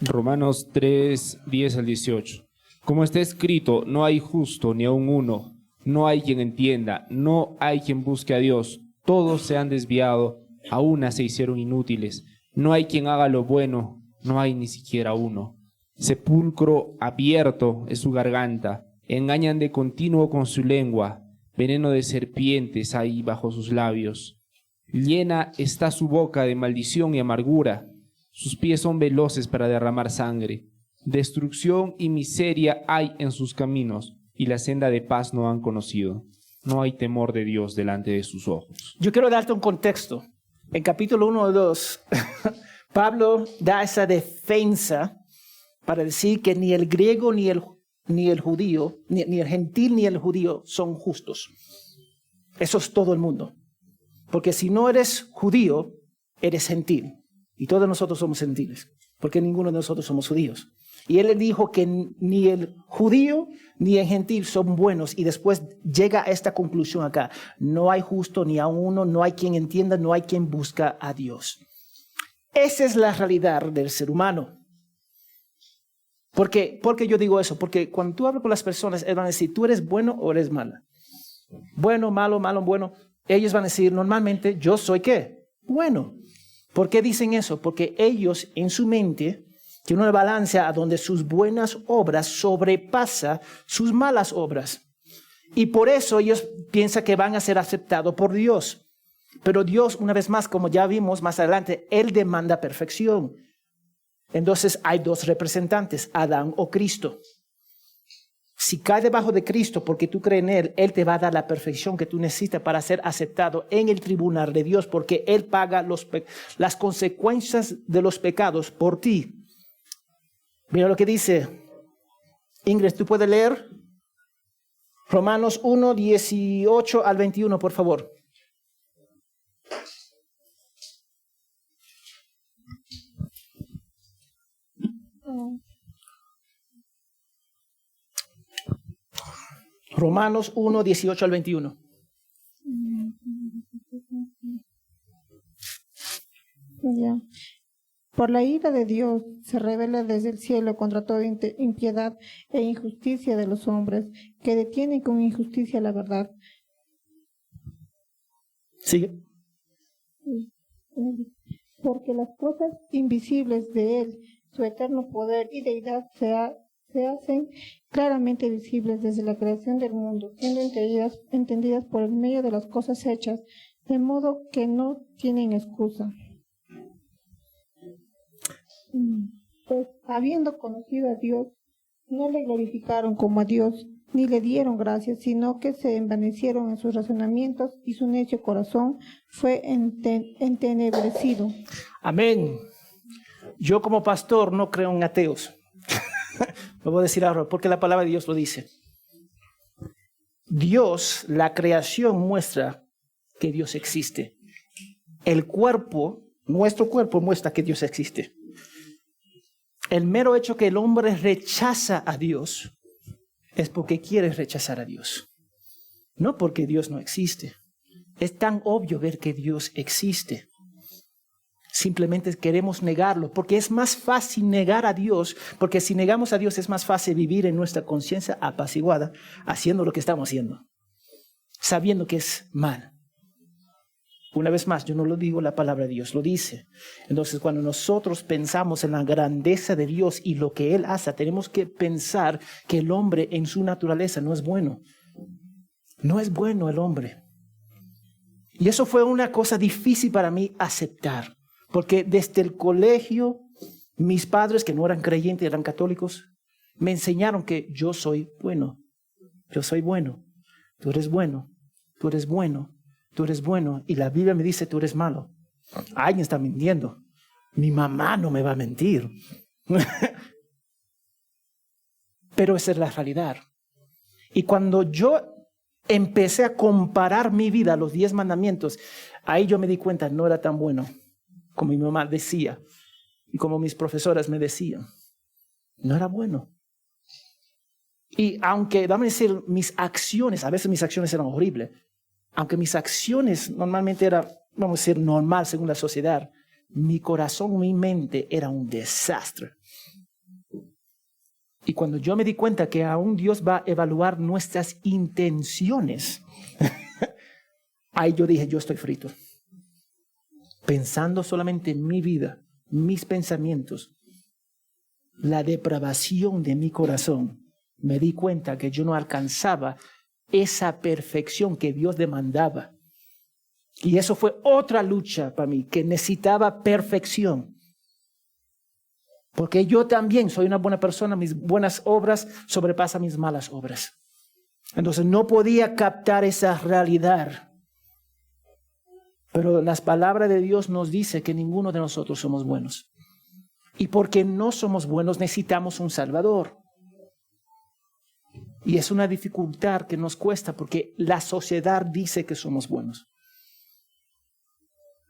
Romanos 3, 10 al 18. Como está escrito, no hay justo ni aun uno, no hay quien entienda, no hay quien busque a Dios. Todos se han desviado, a una se hicieron inútiles. No hay quien haga lo bueno, no hay ni siquiera uno. Sepulcro abierto es su garganta, engañan de continuo con su lengua, veneno de serpientes hay bajo sus labios. Llena está su boca de maldición y amargura, sus pies son veloces para derramar sangre. Destrucción y miseria hay en sus caminos, y la senda de paz no han conocido. No hay temor de Dios delante de sus ojos. Yo quiero darte un contexto. En capítulo 1 o 2, Pablo da esa defensa para decir que ni el griego ni el judío, ni el gentil ni el judío son justos. Eso es todo el mundo. Porque si no eres judío, eres gentil. Y todos nosotros somos gentiles, porque ninguno de nosotros somos judíos. Y él le dijo que ni el judío ni el gentil son buenos. Y después llega a esta conclusión acá. No hay justo ni a uno, no hay quien entienda, no hay quien busca a Dios. Esa es la realidad del ser humano. ¿Por qué yo digo eso? Porque cuando tú hablas con las personas, ellos van a decir, ¿tú eres bueno o eres mala? Bueno, malo, malo, bueno. Ellos van a decir, normalmente, ¿yo soy qué? Bueno. ¿Por qué dicen eso? Porque ellos en su mente tienen una balanza a donde sus buenas obras sobrepasa sus malas obras. Y por eso ellos piensan que van a ser aceptados por Dios. Pero Dios, una vez más, como ya vimos más adelante, Él demanda perfección. Entonces hay dos representantes, Adán o Cristo. Si cae debajo de Cristo porque tú crees en Él, Él te va a dar la perfección que tú necesitas para ser aceptado en el tribunal de Dios, porque Él paga las consecuencias de los pecados por ti. Mira lo que dice. Ingrid, ¿tú puedes leer? Romanos 1, 18 al 21, por favor. Romanos 1, 18 al 21. Ya. Por la ira de Dios se revela desde el cielo contra toda impiedad e injusticia de los hombres, que detienen con injusticia la verdad. Sigue. Porque las cosas invisibles de Él, su eterno poder y deidad, se hacen claramente visibles desde la creación del mundo, siendo entendidas por el medio de las cosas hechas, de modo que no tienen excusa. Pues, habiendo conocido a Dios, no le glorificaron como a Dios, ni le dieron gracias, sino que se envanecieron en sus razonamientos, y su necio corazón fue entenebrecido. Amén. Yo como pastor no creo en ateos. Lo voy a decir ahora, porque la palabra de Dios lo dice. Dios, la creación muestra que Dios existe. El cuerpo, nuestro cuerpo muestra que Dios existe. El mero hecho que el hombre rechaza a Dios es porque quiere rechazar a Dios. No porque Dios no existe. Es tan obvio ver que Dios existe. Simplemente queremos negarlo, porque es más fácil negar a Dios, porque si negamos a Dios es más fácil vivir en nuestra conciencia apaciguada, haciendo lo que estamos haciendo, sabiendo que es mal. Una vez más, yo no lo digo, la palabra de Dios lo dice. Entonces, cuando nosotros pensamos en la grandeza de Dios y lo que Él hace, tenemos que pensar que el hombre en su naturaleza no es bueno. No es bueno el hombre. Y eso fue una cosa difícil para mí aceptar. Porque desde el colegio, mis padres, que no eran creyentes, eran católicos, me enseñaron que yo soy bueno. Yo soy bueno. Tú eres bueno. Tú eres bueno. Tú eres bueno. Y la Biblia me dice, tú eres malo. Alguien está mintiendo. Mi mamá no me va a mentir. Pero esa es la realidad. Y cuando yo empecé a comparar mi vida a los 10 mandamientos, ahí yo me di cuenta, no era tan bueno como mi mamá decía y como mis profesoras me decían. No era bueno. Y aunque, dame decir, mis acciones, a veces mis acciones eran horribles, aunque mis acciones normalmente eran, vamos a decir, normal según la sociedad, mi corazón, mi mente era un desastre. Y cuando yo me di cuenta que aún Dios va a evaluar nuestras intenciones, ahí yo dije, yo estoy frito. Pensando solamente en mi vida, mis pensamientos, la depravación de mi corazón, me di cuenta que yo no alcanzaba esa perfección que Dios demandaba. Y eso fue otra lucha para mí, que necesitaba perfección. Porque yo también soy una buena persona, mis buenas obras sobrepasan mis malas obras. Entonces no podía captar esa realidad. Pero las palabras de Dios nos dice que ninguno de nosotros somos buenos. Y porque no somos buenos necesitamos un Salvador. Y es una dificultad que nos cuesta porque la sociedad dice que somos buenos.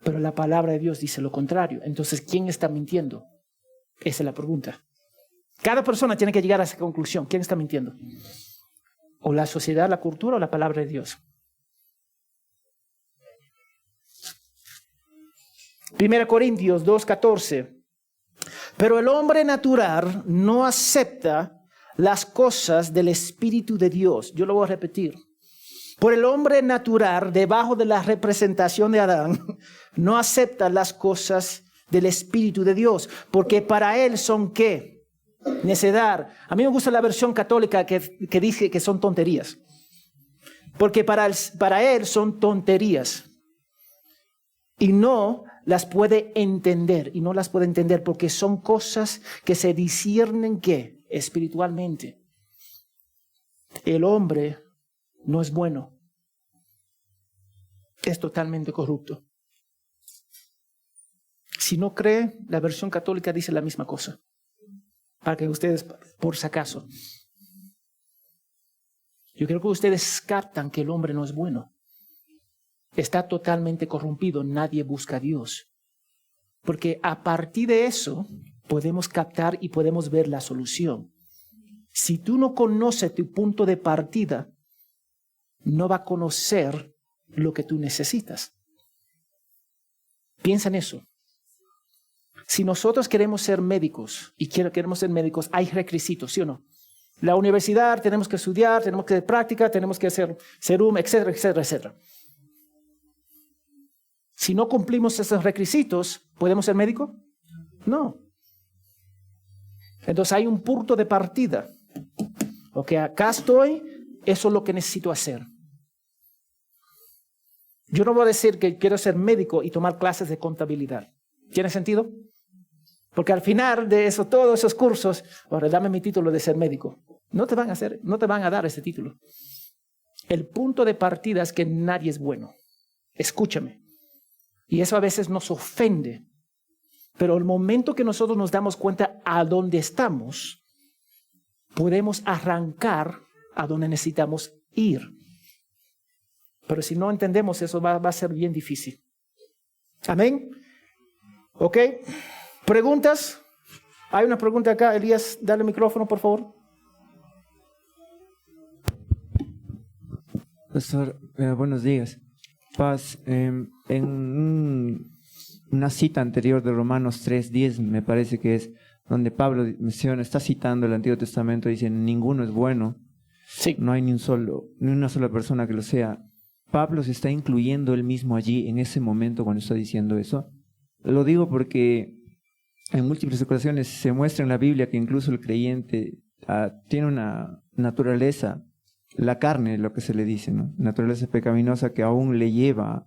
Pero la palabra de Dios dice lo contrario. Entonces, ¿quién está mintiendo? Esa es la pregunta. Cada persona tiene que llegar a esa conclusión. ¿Quién está mintiendo? ¿O la sociedad, la cultura o la palabra de Dios? 1 Corintios 2:14. Pero el hombre natural no acepta las cosas del Espíritu de Dios. Yo lo voy a repetir. Por el hombre natural, debajo de la representación de Adán, no acepta las cosas del Espíritu de Dios, porque para él son ¿qué? Necedad. A mí me gusta la versión católica que dice que son tonterías. Porque para él son tonterías. Y no las puede entender. Y no las puede entender porque son cosas que se disciernen ¿qué? Espiritualmente. El hombre no es bueno. Es totalmente corrupto. Si no cree, la versión católica dice la misma cosa. Para que ustedes, por si acaso. Yo creo que ustedes captan que el hombre no es bueno. Está totalmente corrompido. Nadie busca a Dios. Porque a partir de eso podemos captar y podemos ver la solución. Si tú no conoces tu punto de partida, no va a conocer lo que tú necesitas. Piensa en eso. Si nosotros queremos ser médicos y queremos ser médicos, hay requisitos, ¿sí o no? La universidad, tenemos que estudiar, tenemos que hacer práctica, tenemos que hacer serum, etcétera, etcétera, etcétera. Si no cumplimos esos requisitos, ¿podemos ser médicos? No. Entonces hay un punto de partida. Ok, acá estoy, eso es lo que necesito hacer. Yo no voy a decir que quiero ser médico y tomar clases de contabilidad. ¿Tiene sentido? Porque al final de eso, todos esos cursos, ahora dame mi título de ser médico. No te van a dar ese título. El punto de partida es que nadie es bueno. Escúchame. Y eso a veces nos ofende. Pero el momento que nosotros nos damos cuenta a dónde estamos, podemos arrancar a donde necesitamos ir. Pero si no entendemos eso, va a ser bien difícil. Amén. ¿Ok? ¿Preguntas? Hay una pregunta acá. Elías, dale el micrófono, por favor. Pastor, buenos días. Paz, en una cita anterior de Romanos 3:10, me parece que es, donde Pablo menciona, está citando el Antiguo Testamento, dice, ninguno es bueno. Sí. No hay ni una sola persona que lo sea. Pablo se está incluyendo él mismo allí en ese momento cuando está diciendo eso. Lo digo porque en múltiples ocasiones se muestra en la Biblia que incluso el creyente tiene una naturaleza, la carne, lo que se le dice, ¿no? Naturaleza pecaminosa que aún le lleva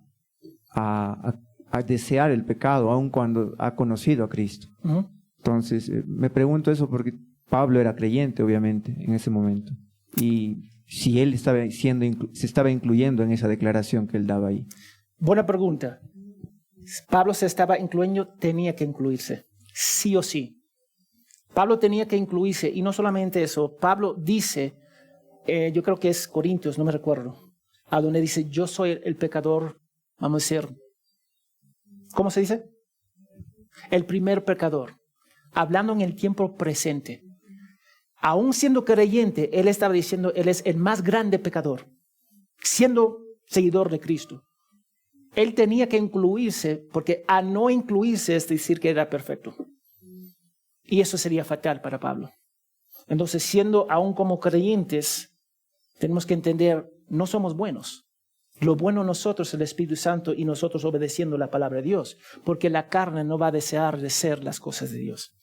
a a desear el pecado, aun cuando ha conocido a Cristo. Ujú. Entonces, me pregunto eso porque Pablo era creyente, obviamente, en ese momento. Y si él se estaba incluyendo en esa declaración que él daba ahí. Buena pregunta. Pablo se estaba incluyendo, tenía que incluirse, sí o sí. Pablo tenía que incluirse, y no solamente eso, Pablo dice, yo creo que es Corintios, no me recuerdo, a donde dice, yo soy el pecador, vamos a decir, ¿cómo se dice? El primer pecador, hablando en el tiempo presente. Aún siendo creyente, él estaba diciendo, él es el más grande pecador, siendo seguidor de Cristo. Él tenía que incluirse, porque a no incluirse es decir que era perfecto. Y eso sería fatal para Pablo. Entonces, siendo aún como creyentes, tenemos que entender, no somos buenos. Lo bueno nosotros es el Espíritu Santo y nosotros obedeciendo la palabra de Dios, porque la carne no va a desear de ser las cosas de Dios.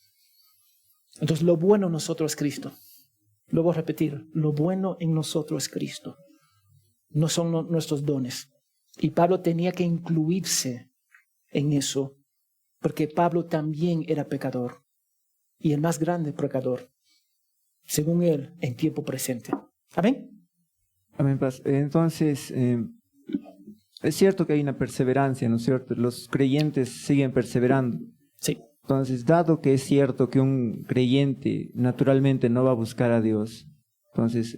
Entonces, lo bueno en nosotros es Cristo. Lo voy a repetir, lo bueno en nosotros es Cristo. No son nuestros dones. Y Pablo tenía que incluirse en eso, porque Pablo también era pecador, y el más grande pecador, según él, en tiempo presente. ¿Amén? Amén, Pastor. Entonces, es cierto que hay una perseverancia, ¿no es cierto? Los creyentes siguen perseverando. Sí. Entonces, dado que es cierto que un creyente naturalmente no va a buscar a Dios, entonces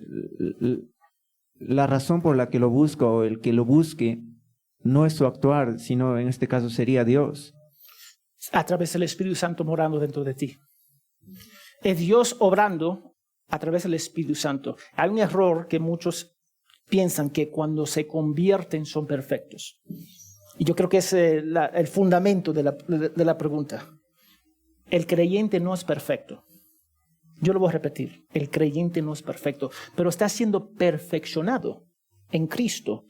la razón por la que lo busca o el que lo busque no es su actuar, sino en este caso sería Dios. A través del Espíritu Santo morando dentro de ti. Es Dios obrando a través del Espíritu Santo. Hay un error que muchos piensan que cuando se convierten son perfectos. Y yo creo que es el fundamento de la pregunta. El creyente no es perfecto. Yo lo voy a repetir. El creyente no es perfecto, pero está siendo perfeccionado en Cristo.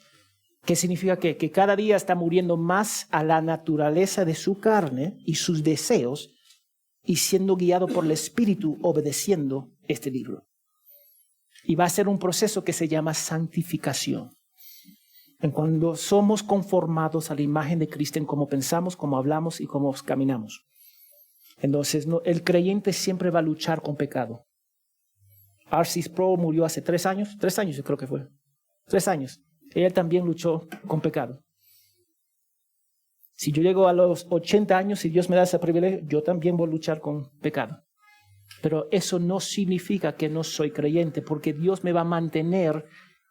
¿Qué significa? Que cada día está muriendo más a la naturaleza de su carne y sus deseos y siendo guiado por el Espíritu, obedeciendo este libro. Y va a ser un proceso que se llama santificación. En cuando somos conformados a la imagen de Cristo en cómo pensamos, cómo hablamos y cómo caminamos. Entonces, el creyente siempre va a luchar con pecado. R.C. Sproul murió hace 3 años. 3 años yo creo que fue. 3 años. Él también luchó con pecado. Si yo llego a los 80 años y Dios me da ese privilegio, yo también voy a luchar con pecado. Pero eso no significa que no soy creyente, porque Dios me va a mantener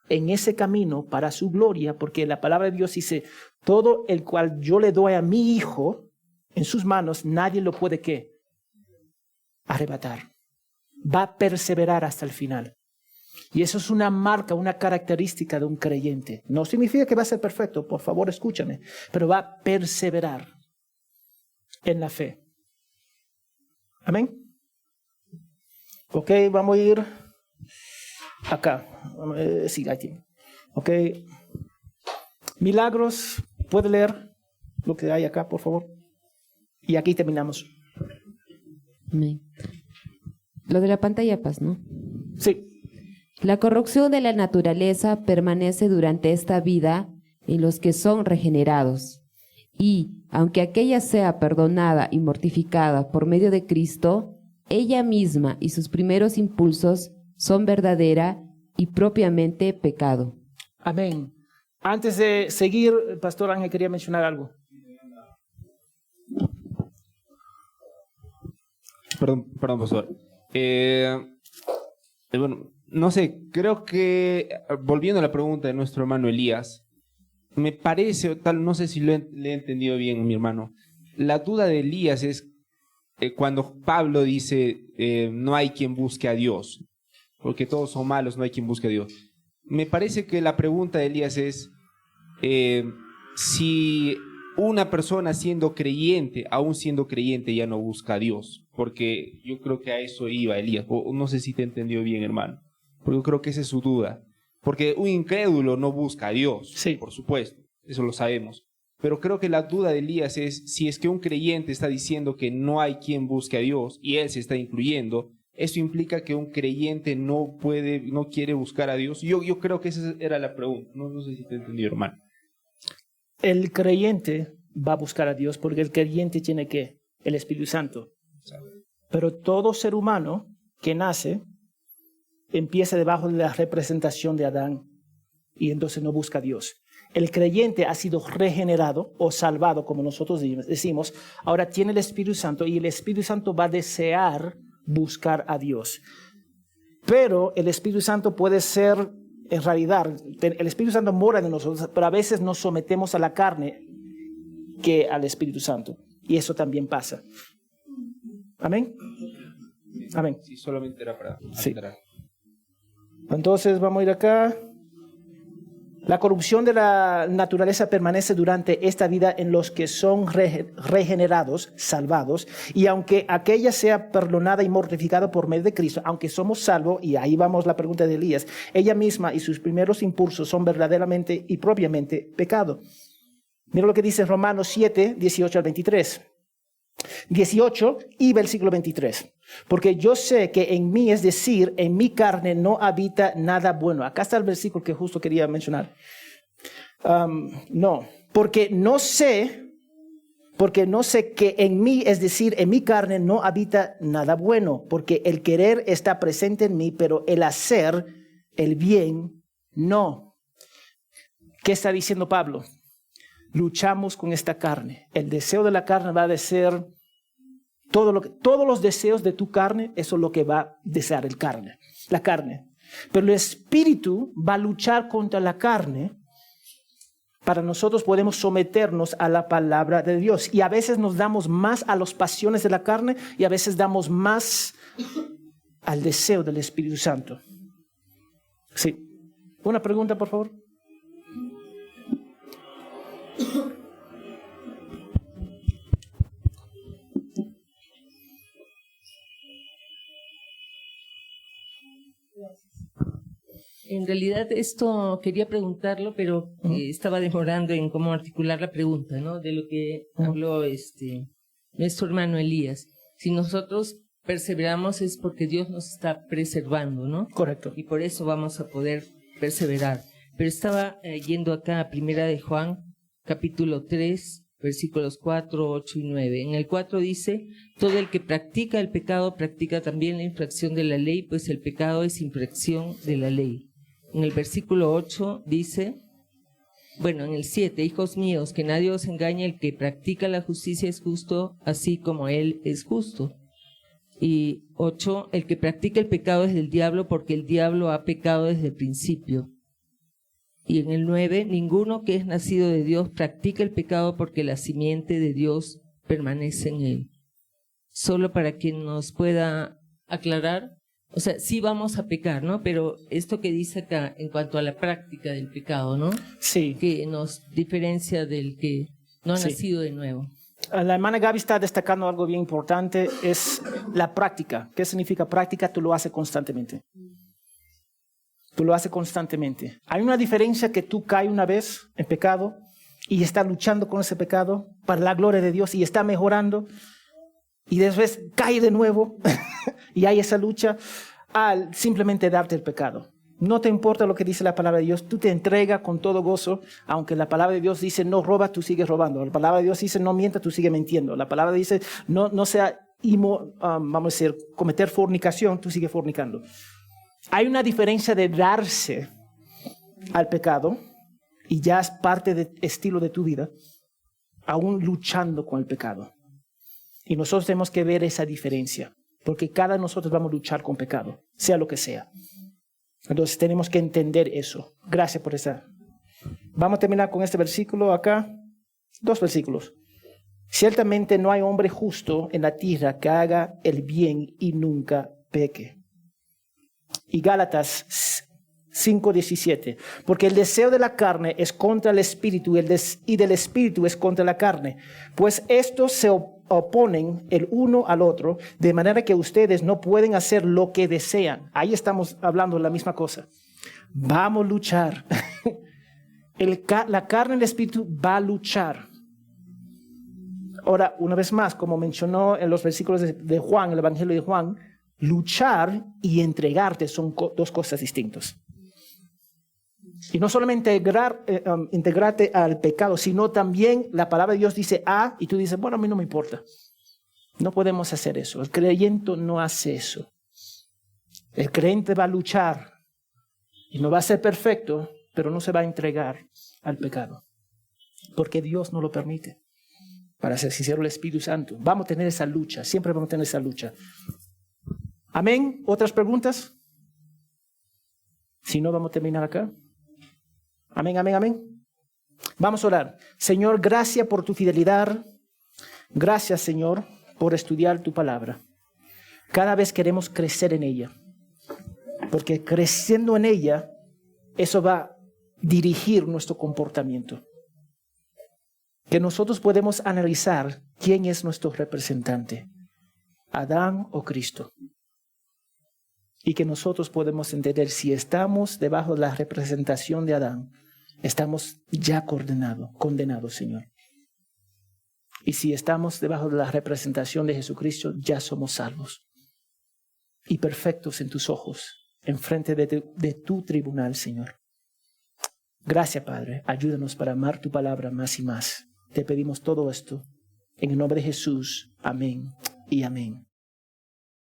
en ese camino para su gloria, porque la palabra de Dios dice, todo el cual yo le doy a mi hijo en sus manos, nadie lo puede ¿qué? Arrebatar. Va a perseverar hasta el final. Y eso es una marca, una característica de un creyente. No significa que va a ser perfecto, por favor escúchame, pero va a perseverar en la fe. Amén. Ok, vamos a ir acá. Sí, aquí. Ok. Milagros, ¿puede leer lo que hay acá, por favor? Y aquí terminamos. Amén. Lo de la pantalla paz, ¿no? Sí. La corrupción de la naturaleza permanece durante esta vida en los que son regenerados. Y, aunque aquella sea perdonada y mortificada por medio de Cristo, ella misma y sus primeros impulsos son verdadera y propiamente pecado. Amén. Antes de seguir, Pastor Ángel quería mencionar algo. Perdón, pastor. Bueno, no sé, creo que, volviendo a la pregunta de nuestro hermano Elías, me parece, o tal, no sé si le he entendido bien, mi hermano, la duda de Elías es cuando Pablo dice, no hay quien busque a Dios, porque todos son malos, no hay quien busque a Dios. Me parece que la pregunta de Elías es, si una persona siendo creyente, aún siendo creyente, ya no busca a Dios, porque yo creo que a eso iba Elías, o no sé si te entendió bien, hermano, porque yo creo que esa es su duda, porque un incrédulo no busca a Dios, sí, por supuesto, eso lo sabemos, pero creo que la duda de Elías es, si es que un creyente está diciendo que no hay quien busque a Dios, y él se está incluyendo, ¿eso implica que un creyente no quiere buscar a Dios? Yo creo que esa era la pregunta, no sé si te entendió, hermano. El creyente va a buscar a Dios, porque el creyente tiene que el Espíritu Santo. Pero todo ser humano que nace empieza debajo de la representación de Adán y entonces no busca a Dios. El creyente ha sido regenerado o salvado, como nosotros decimos. Ahora tiene el Espíritu Santo y el Espíritu Santo va a desear buscar a Dios. Pero el Espíritu Santo puede ser, en realidad, el Espíritu Santo mora en nosotros, pero a veces nos sometemos a la carne que al Espíritu Santo. Y eso también pasa. Amén. Amén. Sí, solamente era para aclarar. Entonces vamos a ir acá. La corrupción de la naturaleza permanece durante esta vida en los que son regenerados, salvados, y aunque aquella sea perdonada y mortificada por medio de Cristo, aunque somos salvos, y ahí vamos la pregunta de Elías, ella misma y sus primeros impulsos son verdaderamente y propiamente pecado. Mira lo que dice Romanos 7, 18 al 23. 18 y versículo 23. Porque yo sé que en mí, es decir, en mi carne no habita nada bueno. Acá está el versículo que justo quería mencionar. Porque no sé que en mí, es decir, en mi carne no habita nada bueno, porque el querer está presente en mí, pero el hacer, el bien, no. ¿Qué está diciendo Pablo? Luchamos con esta carne. El deseo de la carne va a ser todos los deseos de tu carne, eso es lo que va a desear la carne. Pero el Espíritu va a luchar contra la carne. Para nosotros podemos someternos a la palabra de Dios. Y a veces nos damos más a las pasiones de la carne y a veces damos más al deseo del Espíritu Santo. Sí. Una pregunta, por favor. En realidad esto quería preguntarlo, pero estaba demorando en cómo articular la pregunta, ¿no? De lo que habló nuestro hermano Elías. Si nosotros perseveramos es porque Dios nos está preservando, ¿no? Correcto. Y por eso vamos a poder perseverar. Pero estaba yendo acá a Primera de Juan, capítulo 3, versículos 4, 8 y 9. En el 4 dice, todo el que practica el pecado practica también la infracción de la ley, pues el pecado es infracción de la ley. En el versículo 8 dice, en el 7, hijos míos, que nadie os engañe, el que practica la justicia es justo, así como él es justo. Y 8, el que practica el pecado es del diablo, porque el diablo ha pecado desde el principio. Y en el 9, ninguno que es nacido de Dios practica el pecado, porque la simiente de Dios permanece en él. Solo para que nos pueda aclarar, o sea, sí vamos a pecar, ¿no? Pero esto que dice acá en cuanto a la práctica del pecado, ¿no? Sí. Que nos diferencia del que no ha nacido de nuevo. La hermana Gaby está destacando algo bien importante, es la práctica. ¿Qué significa práctica? Tú lo haces constantemente. Tú lo haces constantemente. Hay una diferencia que tú caes una vez en pecado y estás luchando con ese pecado para la gloria de Dios y está mejorando y después cae de nuevo y hay esa lucha al simplemente darte el pecado. No te importa lo que dice la palabra de Dios, tú te entregas con todo gozo, aunque la palabra de Dios dice no roba, tú sigues robando. La palabra de Dios dice no mienta, tú sigues mintiendo. La palabra dice no sea, vamos a decir, cometer fornicación, tú sigues fornicando. Hay una diferencia de darse al pecado y ya es parte del estilo de tu vida, aún luchando con el pecado. Y nosotros tenemos que ver esa diferencia, porque cada nosotros vamos a luchar con pecado, sea lo que sea. Entonces tenemos que entender eso. Gracias por esa. Vamos a terminar con este versículo acá. 2 versículos. Ciertamente no hay hombre justo en la tierra que haga el bien y nunca peque. Y Gálatas 5:17, porque el deseo de la carne es contra el espíritu y del espíritu es contra la carne, pues estos se oponen el uno al otro, de manera que ustedes no pueden hacer lo que desean. Ahí estamos hablando de la misma cosa. Vamos a luchar. La carne y el espíritu va a luchar. Ahora, una vez más, como mencionó en los versículos de Juan, el Evangelio de Juan, luchar y entregarte son 2 cosas distintas. Y no solamente integrarte al pecado, sino también la palabra de Dios dice A y tú dices, bueno, a mí no me importa. No podemos hacer eso. El creyente no hace eso. El creyente va a luchar y no va a ser perfecto, pero no se va a entregar al pecado. Porque Dios no lo permite. Para ser sincero, el Espíritu Santo. Vamos a tener esa lucha. Siempre vamos a tener esa lucha. Amén. ¿Otras preguntas? Si no, vamos a terminar acá. Amén, amén, amén. Vamos a orar. Señor, gracias por tu fidelidad. Gracias, Señor, por estudiar tu palabra. Cada vez queremos crecer en ella. Porque creciendo en ella, eso va a dirigir nuestro comportamiento. Que nosotros podemos analizar quién es nuestro representante, Adán o Cristo. Y que nosotros podemos entender si estamos debajo de la representación de Adán, estamos ya condenados, Señor. Y si estamos debajo de la representación de Jesucristo, ya somos salvos y perfectos en tus ojos, enfrente de tu tribunal, Señor. Gracias, Padre. Ayúdanos para amar tu palabra más y más. Te pedimos todo esto en el nombre de Jesús. Amén y amén.